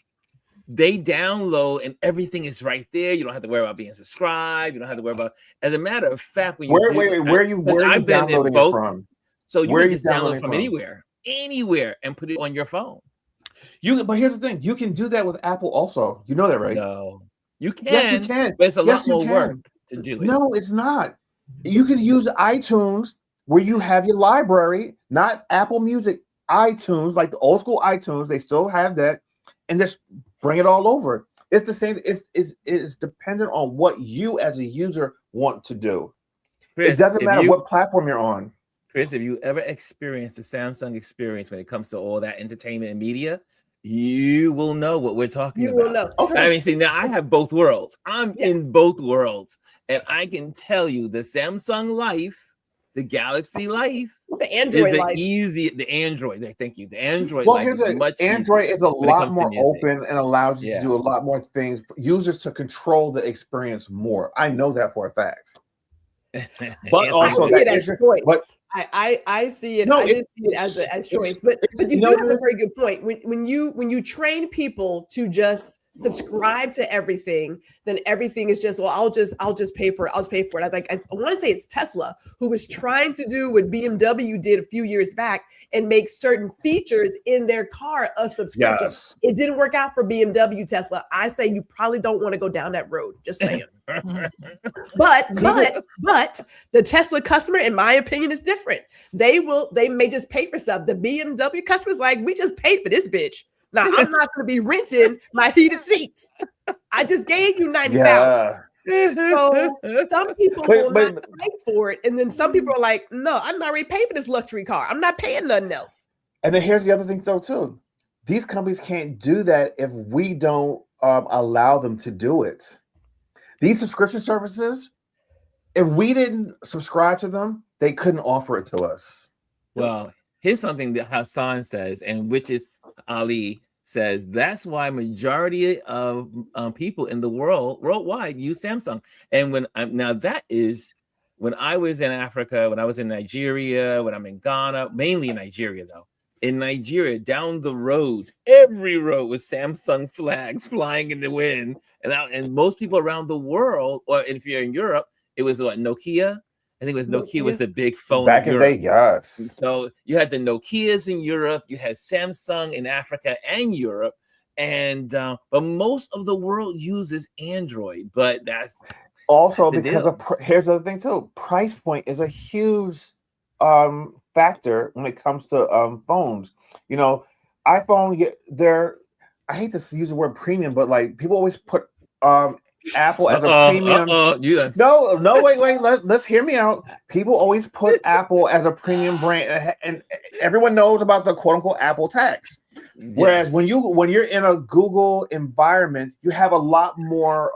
they download and everything is right there. You don't have to worry about being subscribed. You don't have to worry about. As a matter of fact, when you Where are you downloading it from? So you Where can are you just download downloading from from? anywhere, and put it on your phone. But here's the thing: you can do that with Apple also. You know that, right? No, you can. Yes, you can. But it's a Yes, lot more you work can. to do it. No, it's not. You can use iTunes where you have your library, not Apple Music. iTunes, like the old school iTunes, they still have that, and just bring it all over. It's the same. It's dependent on what you as a user want to do. Chris, it doesn't matter what platform you're on. Chris, if you ever experienced the Samsung experience when it comes to all that entertainment and media, you will know what we're talking about. You will know. Okay. I mean, see, now I have both worlds. I'm in both worlds, and I can tell you the Samsung Life, the Galaxy Life, The Android is Life. the Android. Thank you. The Android Well, Life here's is much Android easier is a when it lot comes to more music. open and allows you to do a lot more things. Users to control the experience more. I know that for a fact. But also, I see it as choice. I see it. No, I just see it as choice. But you do have a very good point. When you train people to just subscribe to everything, then everything is just, well, I'll just pay for it. I'll just pay for it. I want to say it's Tesla who was trying to do what BMW did a few years back and make certain features in their car a subscription. Yes. It didn't work out for BMW, Tesla. I say you probably don't want to go down that road. Just saying. But the Tesla customer, in my opinion, is different. They may just pay for stuff. The BMW customer's like, we just paid for this bitch. Now I'm not going to be renting my heated seats. I just gave you $90,000. So some people will not pay for it, and then some people are like, no, I'm not already paid for this luxury car. I'm not paying nothing else. And then here's the other thing, though, too. These companies can't do that if we don't allow them to do it. These subscription services, if we didn't subscribe to them, they couldn't offer it to us. Well, here's something that Hassan says, and which is Ali says, that's why majority of people in the worldwide use Samsung. And when I was in Africa, when I was in Nigeria, when I'm in Ghana, mainly in Nigeria though. In Nigeria, down the roads, every road was Samsung flags flying in the wind, and most people around the world, or if you're in Europe, it was what, Nokia. I think it was Nokia was the big phone back in the day. Yes. So you had the Nokias in Europe, you had Samsung in Africa and Europe, and but most of the world uses Android. But that's also because of here's the other thing too. Price point is a huge factor when it comes to phones. You know, iPhone, I hate to use the word premium, but like people always put Apple as a premium. No, wait. Let's hear me out. People always put Apple as a premium brand, and everyone knows about the quote unquote Apple tax. Whereas when you're in a Google environment, you have a lot more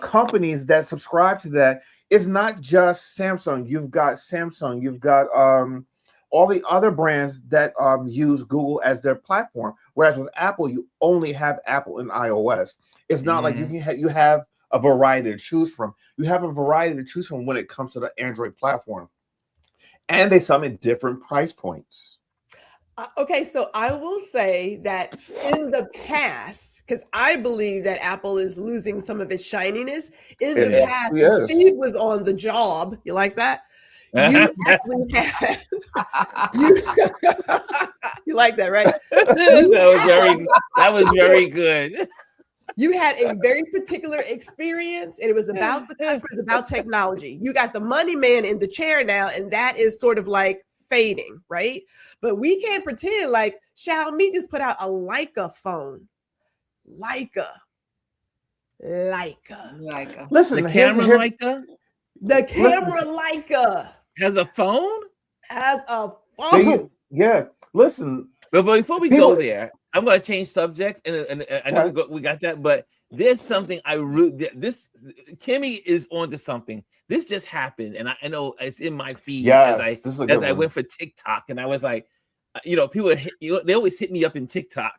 companies that subscribe to that. It's not just Samsung. You've got Samsung. You've got all the other brands that use Google as their platform. Whereas with Apple, you only have Apple and iOS. It's not like you have a variety to choose from. You have a variety to choose from when it comes to the Android platform. And they some at different price points. Okay, so I will say that in the past, because I believe that Apple is losing some of its shininess. In the past, when Steve was on the job. You like that? You actually had you like that, right? That was very good. You had a very particular experience, and it was about the customers, about technology. You got the money man in the chair now, and that is sort of like fading, right? But we can't pretend like Xiaomi just put out a Leica phone. Leica. Listen, the camera Leica? The camera Leica. Has a phone? Has a phone. Listen. But before we go there, I'm going to change subjects, and I know we got that, but there's something Kimmy is onto something. This just happened, and I know it's in my feed as I went for TikTok, and I was like, people they always hit me up in TikTok,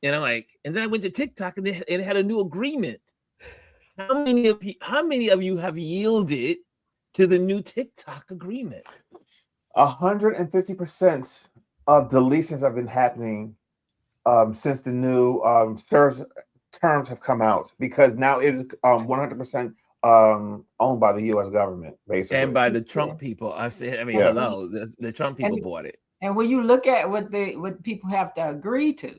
And I'm like, and then I went to TikTok and it had a new agreement. How many of you have yielded to the new TikTok agreement? 150% of deletions have been happening since the new terms have come out, because now it is 100% owned by the U.S. government, basically, and by the Trump people. I mean, Yeah. hello, the Trump people bought it. And when you look at what people have to agree to,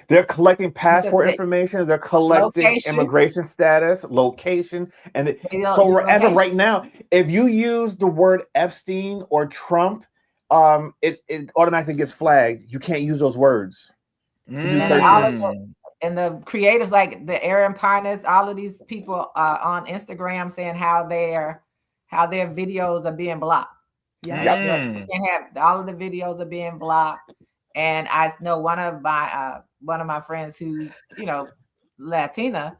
they're collecting passport they- information, they're collecting location. immigration status, location, and Your as of location. right now, if you use the word Epstein or Trump, it automatically gets flagged. You can't use those words to do searches. And the creators like the Aaron Parnas, all of these people on Instagram saying how their videos are being blocked. Yeah. You can have all of the videos are being blocked. And I know one of my friends who's, you know, Latina,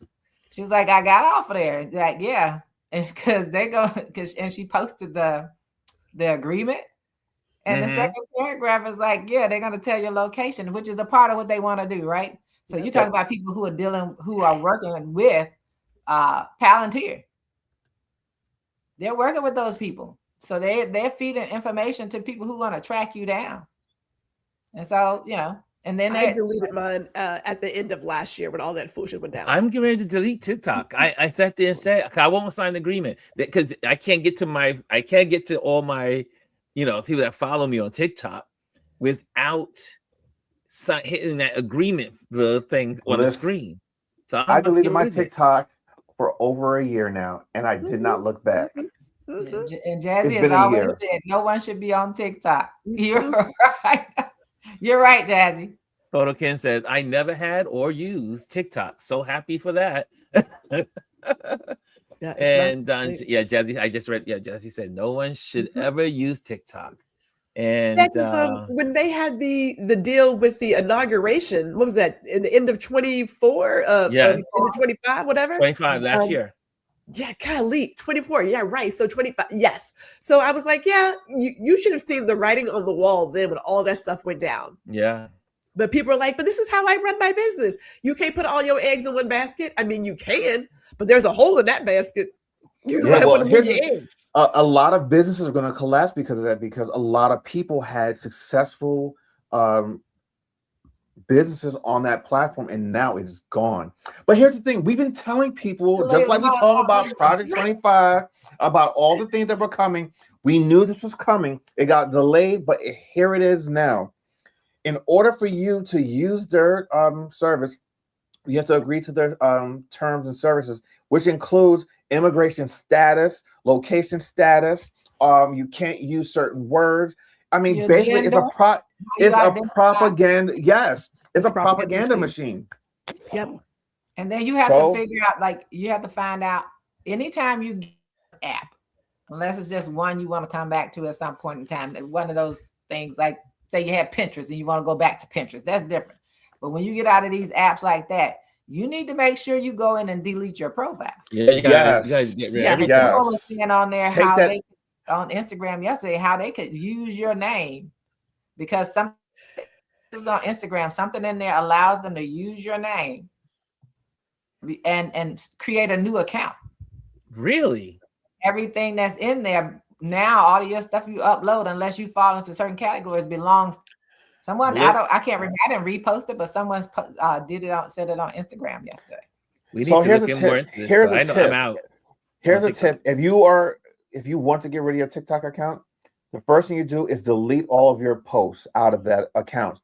she was like, I got off of there. Like, yeah. And and she posted the agreement. And the second paragraph is like, yeah, they're gonna tell your location, which is a part of what they want to do, right? So you talk about people who are working with Palantir. They're working with those people. So they're feeding information to people who want to track you down. And so, you know, and then I deleted mine at the end of last year when all that foolishness went down. I'm getting ready to delete TikTok. I sat there and said, I won't sign an agreement because I can't get to all my, you know, people that follow me on TikTok without hitting that agreement thing on the screen. So I deleted my TikTok for over a year now, and I did not look back. And Jazzy has always said no one should be on TikTok. You're right. You're right, Jazzy. Photokin says, I never had or used TikTok. So happy for that. And Jazzy, I just read, Jazzy said, no one should ever use TikTok. And when they had the deal with the inauguration, what was that, in the end of 24? End of 25, whatever? 25 last year. Yeah, golly, 24. Yeah, right. So 25. Yes. So I was like, yeah, you should have seen the writing on the wall then when all that stuff went down. Yeah. But people are like, but this is how I run my business. You can't put all your eggs in one basket. I mean, you can, but there's a hole in that basket. A lot of businesses are going to collapse because of that, because a lot of people had successful businesses on that platform, and now it's gone. But here's the thing: we've been telling people, just like we talked about Project 25, about all the things that were coming. We knew this was coming. It got delayed, but here it is now. In order for you to use their service, you have to agree to their terms and services, which includes immigration status, location status. You can't use certain words. I mean, your basically, gender, it's a propaganda. Yes, it's a propaganda machine. Yep. And then you have to figure out, like, you have to find out anytime you get an app, unless it's just one you want to come back to at some point in time. One of those things, like say you have Pinterest and you want to go back to Pinterest, that's different. But when you get out of these apps like that, you need to make sure you go in and delete your profile. Yeah, you gotta get rid of everything. People were seeing on there they on Instagram yesterday how they could use your name, because something on Instagram, something in there allows them to use your name and create a new account. Really? Everything that's in there now, all of your stuff you upload, unless you fall into certain categories, belongs someone. I can't remember. I didn't repost it, but someone said it on Instagram yesterday. We need to look more into this. Here's a tip. I'm out. Here's a tip. If you want to get rid of your TikTok account, the first thing you do is delete all of your posts out of that account.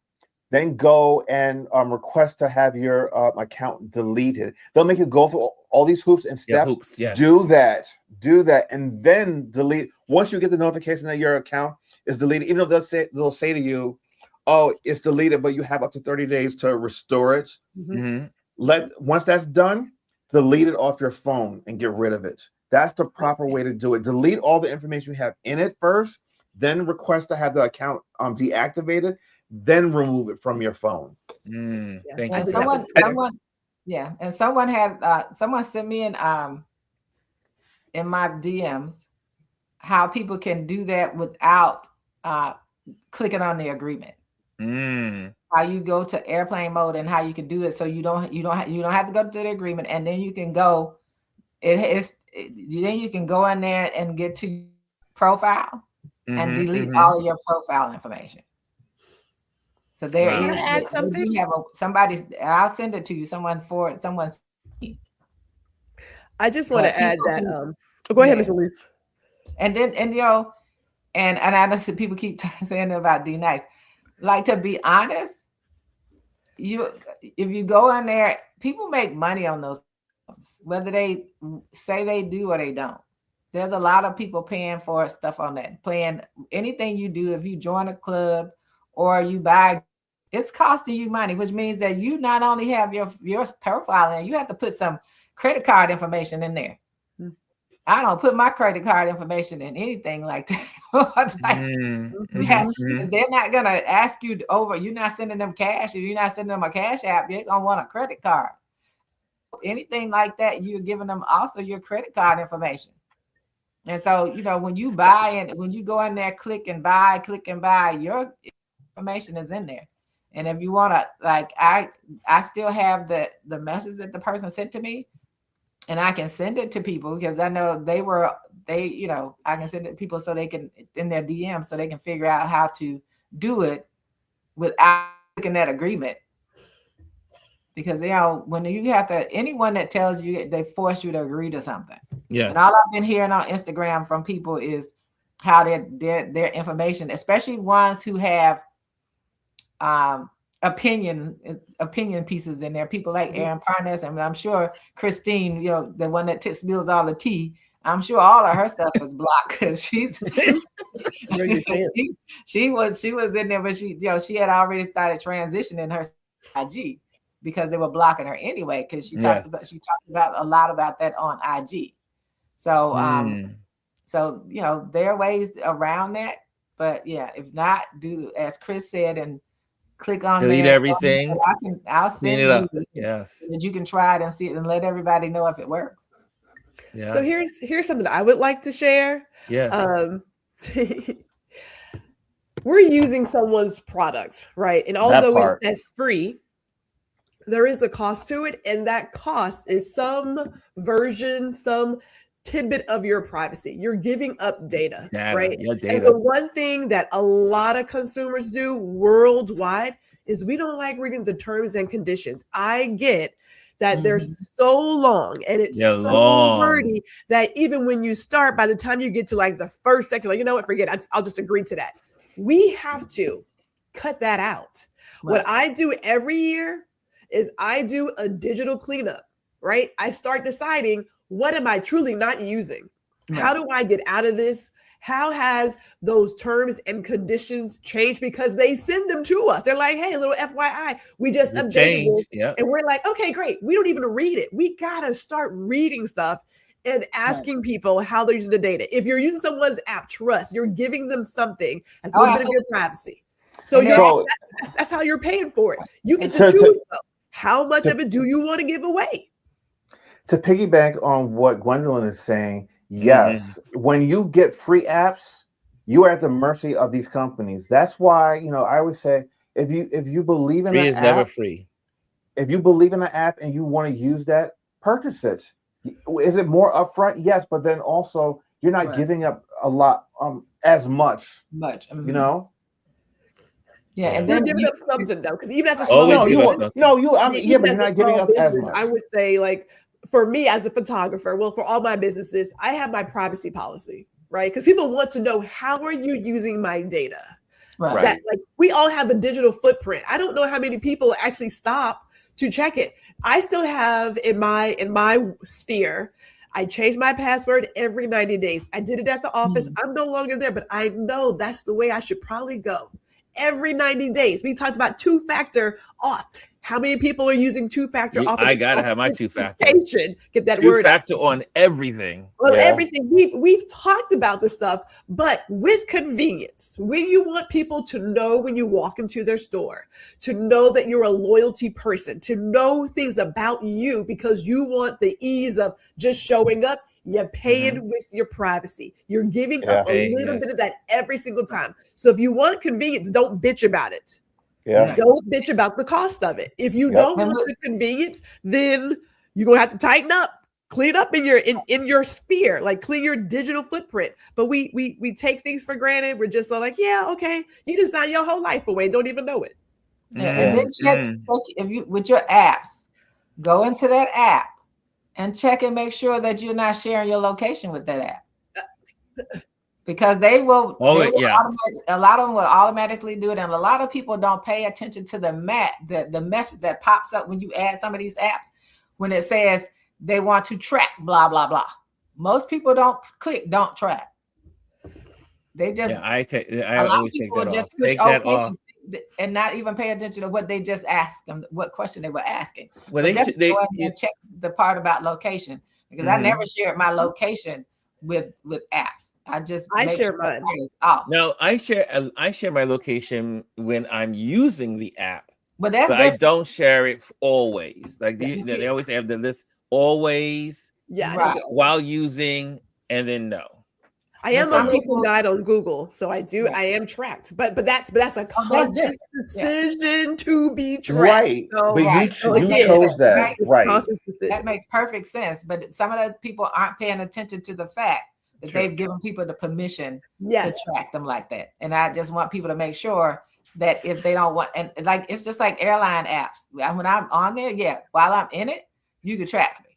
Then go and request to have your account deleted. They'll make you go through all these hoops and steps. Do that, and then delete. Once you get the notification that your account is deleted, even though they'll say to you, "Oh, it's deleted," but you have up to 30 days to restore it. Mm-hmm. Once that's done, delete it off your phone and get rid of it. That's the proper way to do it. Delete all the information you have in it first, then request to have the account deactivated, then remove it from your phone. Thank you. Someone sent me in my DMs how people can do that without clicking on the agreement. how you go to airplane mode and how you can do it, so you don't have to go to the agreement, and then you can go. Then you can go in there and get to profile and delete all of your profile information. So there Can is. I add something? You have somebody's. I'll send it to you. Someone. I just want to add that. Go ahead, yeah. Ms. Elise. And then and I know people keep saying about D Nice. Like, to be honest, if you go in there, people make money on those, whether they say they do or they don't. There's a lot of people paying for stuff on that. Playing anything you do, if you join a club or you buy, it's costing you money, which means that you not only have your profile in, you have to put some credit card information in there. I don't put my credit card information in anything like that. Because they're not going to ask you over. You're not sending them cash. If you're not sending them a cash app, you're going to want a credit card. Anything like that, you're giving them also your credit card information. And so, when you buy and when you go in there, click and buy, your information is in there. And if you want to, like, I still have the message that the person sent to me, and I can send it to people because I know I can send it to people so they can, in their DM, so they can figure out how to do it without making that agreement. Because, when you have to, anyone that tells you, they force you to agree to something. Yeah. And all I've been hearing on Instagram from people is how their information, especially ones who have opinion pieces in there, people like Aaron Parnas, and I'm sure Christine, the one that spills all the tea, I'm sure all of her stuff is blocked because she was in there, but she had already started transitioning her IG because they were blocking her anyway, because she talked about a lot about that on IG. So so there are ways around that, but yeah, if not, do as Chris said and click on delete there, everything. I'll send it up. you. Yes. And you can try it and see it and let everybody know if it works. Yeah. So here's something I would like to share. Yes. We're using someone's product, right? And although it's free, there is a cost to it, and that cost is some version, some tidbit of your privacy. You're giving up data, right? Yeah, data. And the one thing that a lot of consumers do worldwide is we don't like reading the terms and conditions. I get that they're so long and it's so wordy that even when you start, by the time you get to like the first section, like, you know what, forget it, I'll just agree to that. We have to cut that out. Right. What I do every year is I do a digital cleanup, right? I start deciding, what am I truly not using? Right. How do I get out of this? How has those terms and conditions changed? Because they send them to us. They're like, hey, little FYI, we just updated it. Yep. And we're like, okay, great. We don't even read it. We got to start reading stuff and asking people how they're using the data. If you're using someone's app, trust, you're giving them something as a little bit of your privacy. So that's how you're paying for it. You get to choose how much of it do you want to give away? To piggyback on what Gwendolyn is saying, yes, when you get free apps, you are at the mercy of these companies. That's why, I always say, if you believe in free is never free. If you believe in an app and you want to use that, purchase it. Is it more upfront? Yes, but then also you're not giving up a lot, as much. Yeah, and then you're giving up something though, because even as a small business, but you're not giving up as much. I would say, like, for me as a photographer, well, for all my businesses, I have my privacy policy, right? Because people want to know, how are you using my data? Right. That, like, we all have a digital footprint. I don't know how many people actually stop to check it. I still have in my sphere, I change my password every 90 days. I did it at the office. I'm no longer there, but I know that's the way I should probably go. Every 90 days. We talked about two-factor auth. How many people are using two-factor auth? I gotta have my two-factor. Get that word out. Two-factor on everything. On everything. We've talked about this stuff, but with convenience. When you want people to know when you walk into their store, to know that you're a loyalty person, to know things about you because you want the ease of just showing up, you're paying with your privacy. You're giving up a little bit of that every single time. So if you want convenience, don't bitch about it. Yeah. Don't bitch about the cost of it. If you Yep. don't want the convenience, then you're gonna have to tighten up, clean up in your sphere, like clean your digital footprint. But we take things for granted. We're just so like, yeah, okay, you design your whole life away, don't even know it. Yeah, and then check if you with your apps, go into that app and check and make sure that you're not sharing your location with that app. Because they will, a lot of them will automatically do it, and a lot of people don't pay attention to the message that pops up when you add some of these apps when it says they want to track blah blah blah. Most people don't track. They just I always take that off. Take that off and not even pay attention to what they just asked them, what question they were asking. Well, they go and check the part about location, because I never shared my location with apps. I share mine. No, I share my location when I'm using the app, but I don't share it always. Like they always have the list always, while using, and then no. I am a local guide on Google, so I am tracked, but that's a conscious decision to be tracked. Right, so, but you chose that, right? That makes perfect sense. But some of the people aren't paying attention to the fact that they've given people the permission to track them like that. And I just want people to make sure that if they don't want, and like it's just like airline apps. When I'm on there, while I'm in it, you can track me.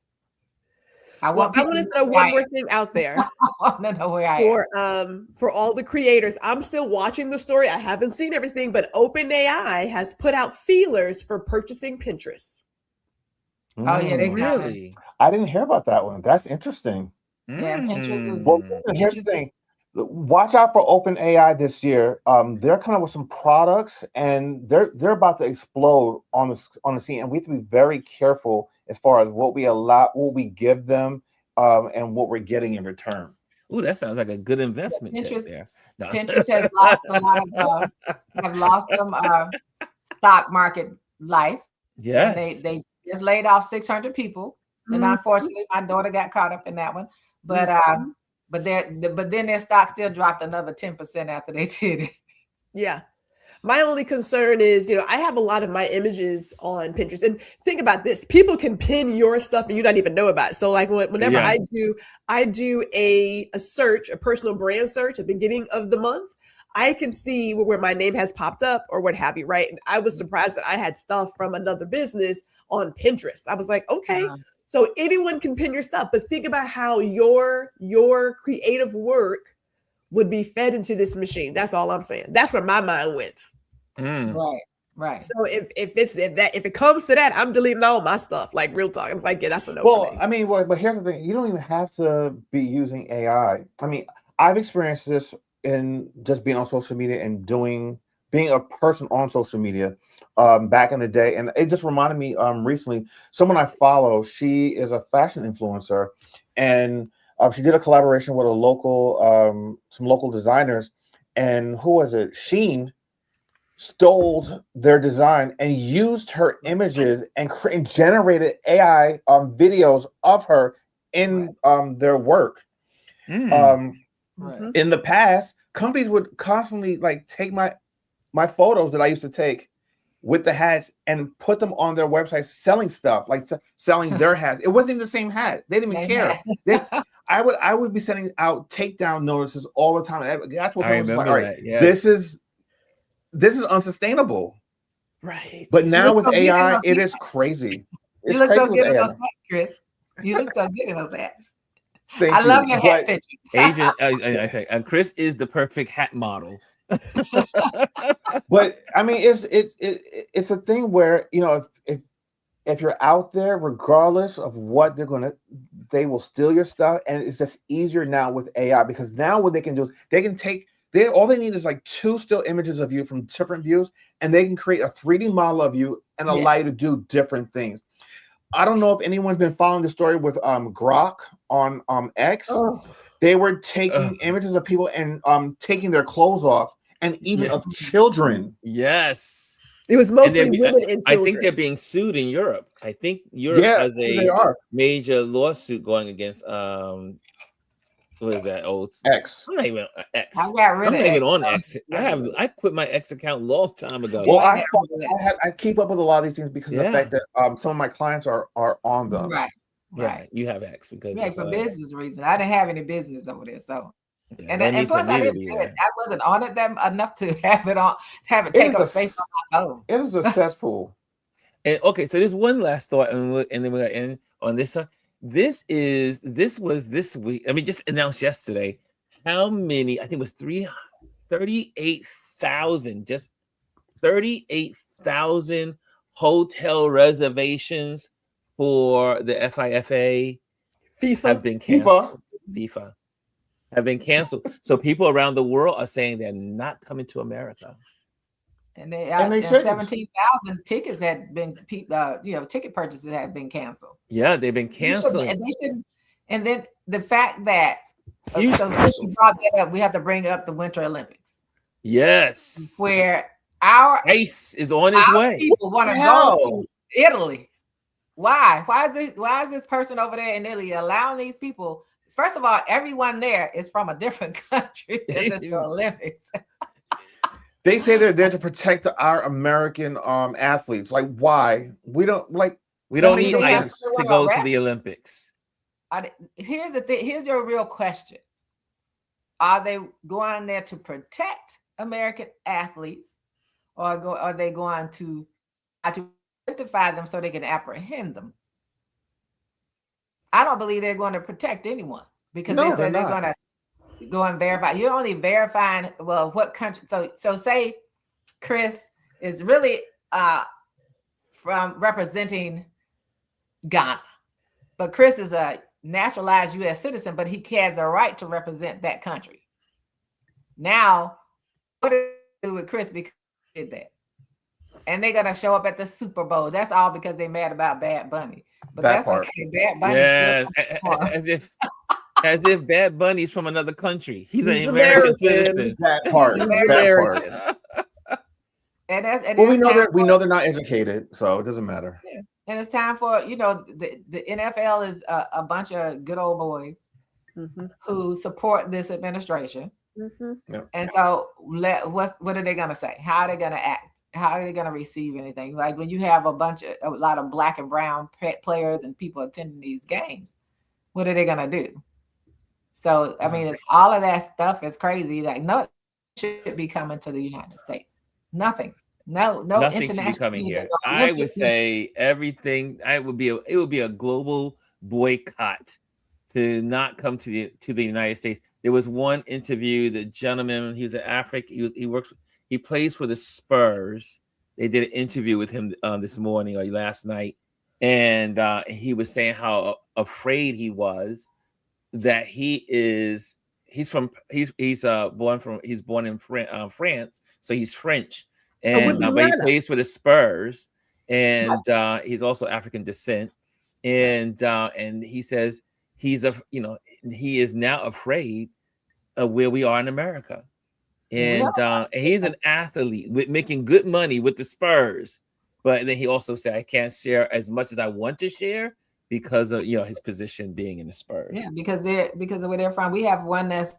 I want to throw one more thing out there. I want to know where I am. For all the creators, I'm still watching the story. I haven't seen everything, but OpenAI has put out feelers for purchasing Pinterest. Oh yeah, they really? I didn't hear about that one. That's interesting. Yeah, Pinterest is. Well, here's the thing. Watch out for OpenAI this year. They're coming with some products, and they're about to explode on the scene, and we have to be very careful as far as what we give them, and what we're getting in return. Ooh, that sounds like a good investment tip there. No. Pinterest has lost a lot of some stock market life. Yes, they just laid off 600 people, and unfortunately, my daughter got caught up in that one. But then their stock still dropped another 10% after they did it. Yeah. My only concern is, I have a lot of my images on Pinterest, and think about this: people can pin your stuff and you don't even know about it. So, like whenever I do a search, a personal brand search at the beginning of the month, I can see where my name has popped up or what have you, right? And I was surprised that I had stuff from another business on Pinterest. I was like, okay. So anyone can pin your stuff, but think about how your creative work would be fed into this machine. That's all I'm saying. That's where my mind went. Right. So if it comes to that, I'm deleting all my stuff. Like real talk. I was like, yeah, that's a no. Well, I mean, but here's the thing: you don't even have to be using AI. I mean, I've experienced this in just being on social media and being a person on social media back in the day, and it just reminded me recently. Someone I follow, she is a fashion influencer, and she did a collaboration with some local designers, and who was it? Shein stole their design and used her images and generated AI videos of her in their work. In the past, companies would constantly take my photos that I used to take with the hats and put them on their website selling stuff, like selling their hats. It wasn't even the same hat. They didn't even care. I would be sending out takedown notices all the time. That's what I remember. All right, this is unsustainable. Right. But now with AI, it is crazy. You look so good in those hats, Chris. You look so good in those hats. I love your hat pictures. Agent, I say, Chris is the perfect hat model. But I mean, it's a thing where if you're out there, regardless of what they will steal your stuff, and it's just easier now with AI, because now what they can do is they can take. All they need is 2 still images of you from different views, and they can create a 3D model of you and allow you to do different things. I don't know if anyone's been following the story with Grok on X. They were taking images of people and taking their clothes off, and even of children. Yes. It was mostly women and children. I think they're being sued in Europe. I think Europe has a major lawsuit going against What is that old? X. I'm not even X. I got rid I'm of not even X. on X. I quit my X account a long time ago. Well, Yeah, I keep up with a lot of these things because of the fact that some of my clients are on them. Right. Yeah, you have X because for business reasons. I didn't have any business over there, so yeah, and plus I didn't I wasn't on it that enough to have it take up space on my phone. It was a cesspool. And okay, so there's one last thought, and then we're gonna end on this one. This was this week. I mean, just announced yesterday. How many? I think it was 38,000. Just 38,000 hotel reservations for the FIFA have been canceled. FIFA have been canceled. So people around the world are saying they're not coming to America. And they 17,000 tickets had been, ticket purchases had been canceled. Yeah, they've been canceling. And then the fact that, so since you brought that up, we have to bring up the Winter Olympics. Yes. Where our ice is on its way. People want to go to Italy. Why? Why is this person over there in Italy allowing these people? First of all, everyone there is from a different country. It's the Olympics. They say they're there to protect our American athletes. Like, why? We don't need ice to go to the Olympics. Here's the thing. Here's your real question. Are they going there to protect American athletes, or are they going to identify them so they can apprehend them? I don't believe they're going to protect anyone because they said they're going to go and verify. You're only verifying, well, what country. So say Chris is really from representing Ghana, but Chris is a naturalized U.S. citizen, but he has a right to represent that country. Now, what do they do with Chris because he did that? And they're gonna show up at the Super Bowl. That's all because they're mad about Bad Bunny. But that's okay. Bad Bunny. Yeah, as if Bad Bunny's from another country. He's an American citizen. That part. And we know they're not educated, so it doesn't matter. Yeah. And it's time for the NFL is a bunch of good old boys who support this administration. Yep. And so what are they gonna say? How are they gonna act? How are they going to receive anything? Like when you have a lot of black and brown players and people attending these games, what are they going to do? So, I mean, all of that stuff is crazy. Like, no, should be coming to the United States. Nothing. Nothing should be coming here. I would say everything. It would be a global boycott to not come to the United States. There was one interview. The gentleman, he was an African. He plays for the Spurs. They did an interview with him this morning or last night, and he was saying how afraid he was that he's born in France, so he's French, and but he plays for the Spurs, and he's also African descent, and he says he is now afraid of where we are in America. And he's an athlete making good money with the Spurs, but then he also said, "I can't share as much as I want to share because of his position being in the Spurs." Yeah, because of where they're from. We have one that's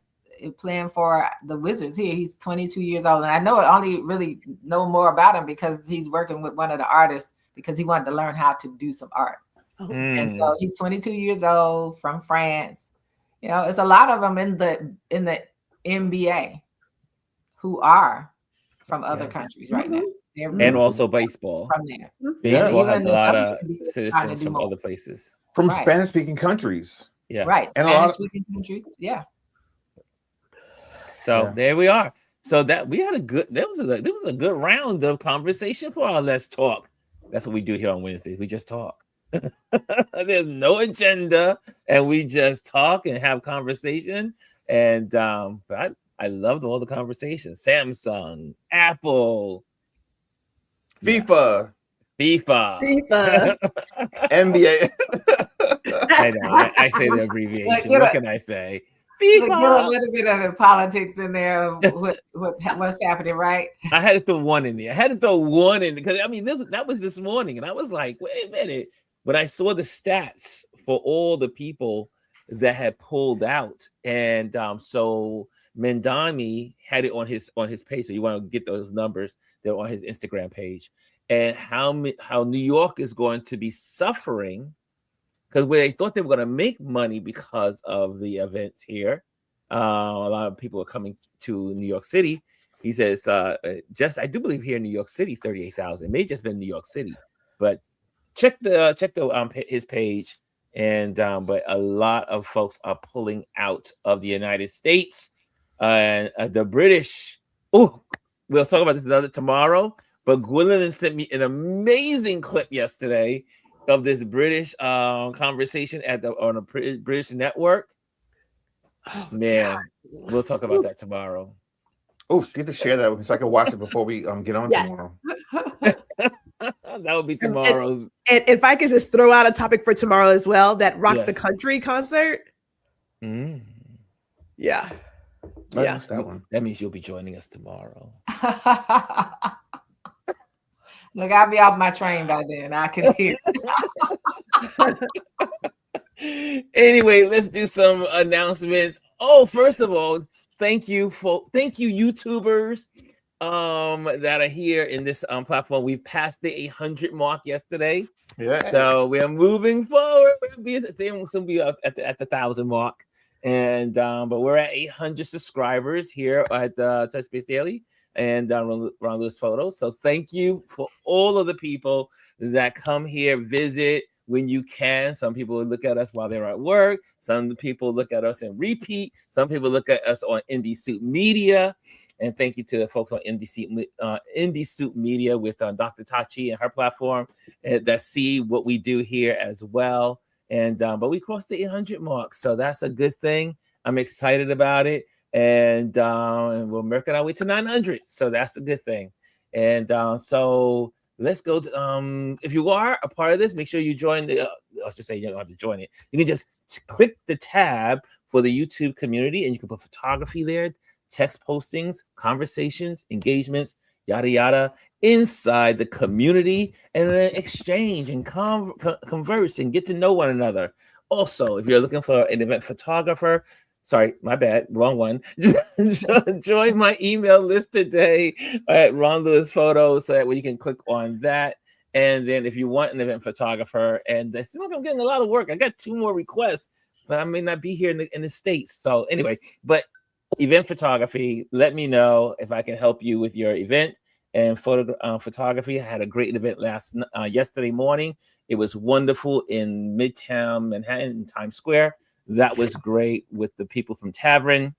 playing for the Wizards here. He's 22 years old, and I only really know more about him because he's working with one of the artists because he wanted to learn how to do some art. And so he's 22 years old from France. It's a lot of them in the NBA. Who are from other countries right now. And also baseball. From there. Baseball has a lot of citizens from other places. From Spanish-speaking countries. Yeah. Right. And Spanish-speaking countries. Yeah. So there we are. So that we had there was a good round of conversation for our Let's Talk. That's what we do here on Wednesdays. We just talk. There's no agenda, and we just talk and have conversation. And but I loved all the conversations. Samsung, Apple, FIFA, NBA. I know. I say the abbreviation. What can I say? FIFA. Get a little bit of the politics in there of what's happening, right? I had to throw one in there. Because I mean that was this morning, and I was like, wait a minute. When I saw the stats for all the people that had pulled out, and so Mendami had it on his page. So you want to get those numbers, they're on his Instagram page, and how New York is going to be suffering because they thought they were going to make money because of the events here. A lot of people are coming to New York City. He says, just I do believe here in New York City, 38,000. It may have just been New York City, but check his page. And but a lot of folks are pulling out of the United States, and the British. Oh, we'll talk about this tomorrow. But Gwendolyn sent me an amazing clip yesterday of this British conversation on a British network. Oh, Man, we'll talk about that tomorrow. Oh, you have to share that with me so I can watch it before we get on tomorrow. That would be tomorrow. And if I could just throw out a topic for tomorrow as well, that Rock the Country concert. Mm. Yeah. Yeah. That one. That means you'll be joining us tomorrow. Look, I'll be off my train by then. I can hear. Anyway, let's do some announcements. Oh, first of all, thank you YouTubers that are here in this platform. We passed the 800 mark yesterday. Yeah. So we are moving forward. We'll soon be up at the 1,000 mark. And but we're at 800 subscribers here at Touch Base Daily and Ron Lewis Photos. So thank you for all of the people that come here, visit when you can. Some people look at us while they're at work. Some people look at us and repeat. Some people look at us on Indie Soup Media. And thank you to the folks on Indie Soup Media with Dr. Tachi and her platform that see what we do here as well. And but we crossed the 800 mark, so that's a good thing. I'm excited about it, and we're working our way to 900, so that's a good thing. And so let's go to, if you are a part of this, make sure you join the, I should say you don't have to join it. You can just click the tab for the YouTube community and you can put photography there, text postings, conversations, engagements, yada, yada, inside the community, and then exchange and converse and get to know one another. Also, if you're looking for an event photographer, sorry, my bad, wrong one. Join my email list today at Ron Lewis Photos, so that way you can click on that. And then if you want an event photographer, and they seem like I'm getting a lot of work, I got 2 more requests, but I may not be here in the States. So anyway, but event photography, let me know if I can help you with your event. And photography. I had a great event yesterday morning. It was wonderful in Midtown Manhattan, in Times Square. That was great with the people from Tavern.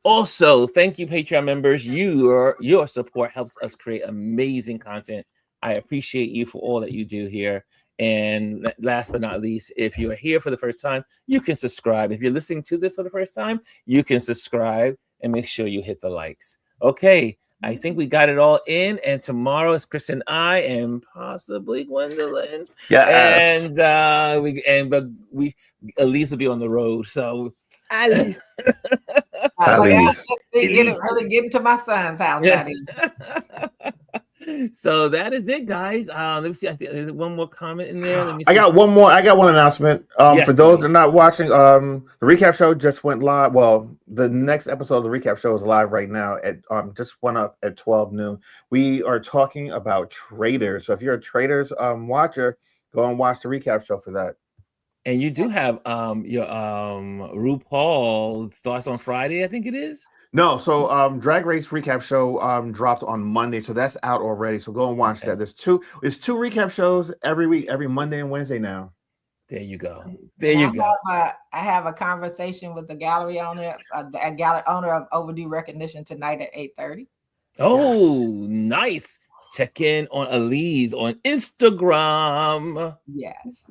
Also, thank you, Patreon members. Your support helps us create amazing content. I appreciate you for all that you do here. And last but not least, if you are here for the first time, you can subscribe. If you're listening to this for the first time, you can subscribe and make sure you hit the likes. Okay. I think we got it all in, and tomorrow is Chris and I, and possibly Gwendolyn. Yes. And Elise will be on the road, so Alice. Really get to my son's house. Yeah. So that is it, guys. Let me see. I think there's one more comment in there. Let me see. I got one more. I got one announcement. Yes, for those that are not watching, the recap show just went live. Well, the next episode of the recap show is live right now. At just went up at 12 noon. We are talking about traders. So if you're a traders watcher, go and watch the recap show for that. And you do have your RuPaul starts on Friday, I think it is. No, so Drag Race recap show dropped on Monday, so that's out already. So go and watch that. There's two recap shows every week, every Monday and Wednesday now. There you go. There you go. I have a conversation with the gallery owner, gallery owner of Overdue Recognition tonight at 8:30. Oh, nice. Check in on Elise on Instagram. Yes.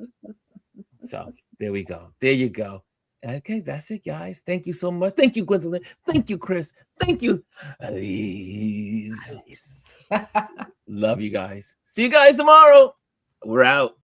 So there we go. There you go. Okay, that's it, guys. Thank you so much. Thank you, Gwendolyn. Thank you, Chris. Thank you, Elise. Love you guys. See you guys tomorrow. We're out.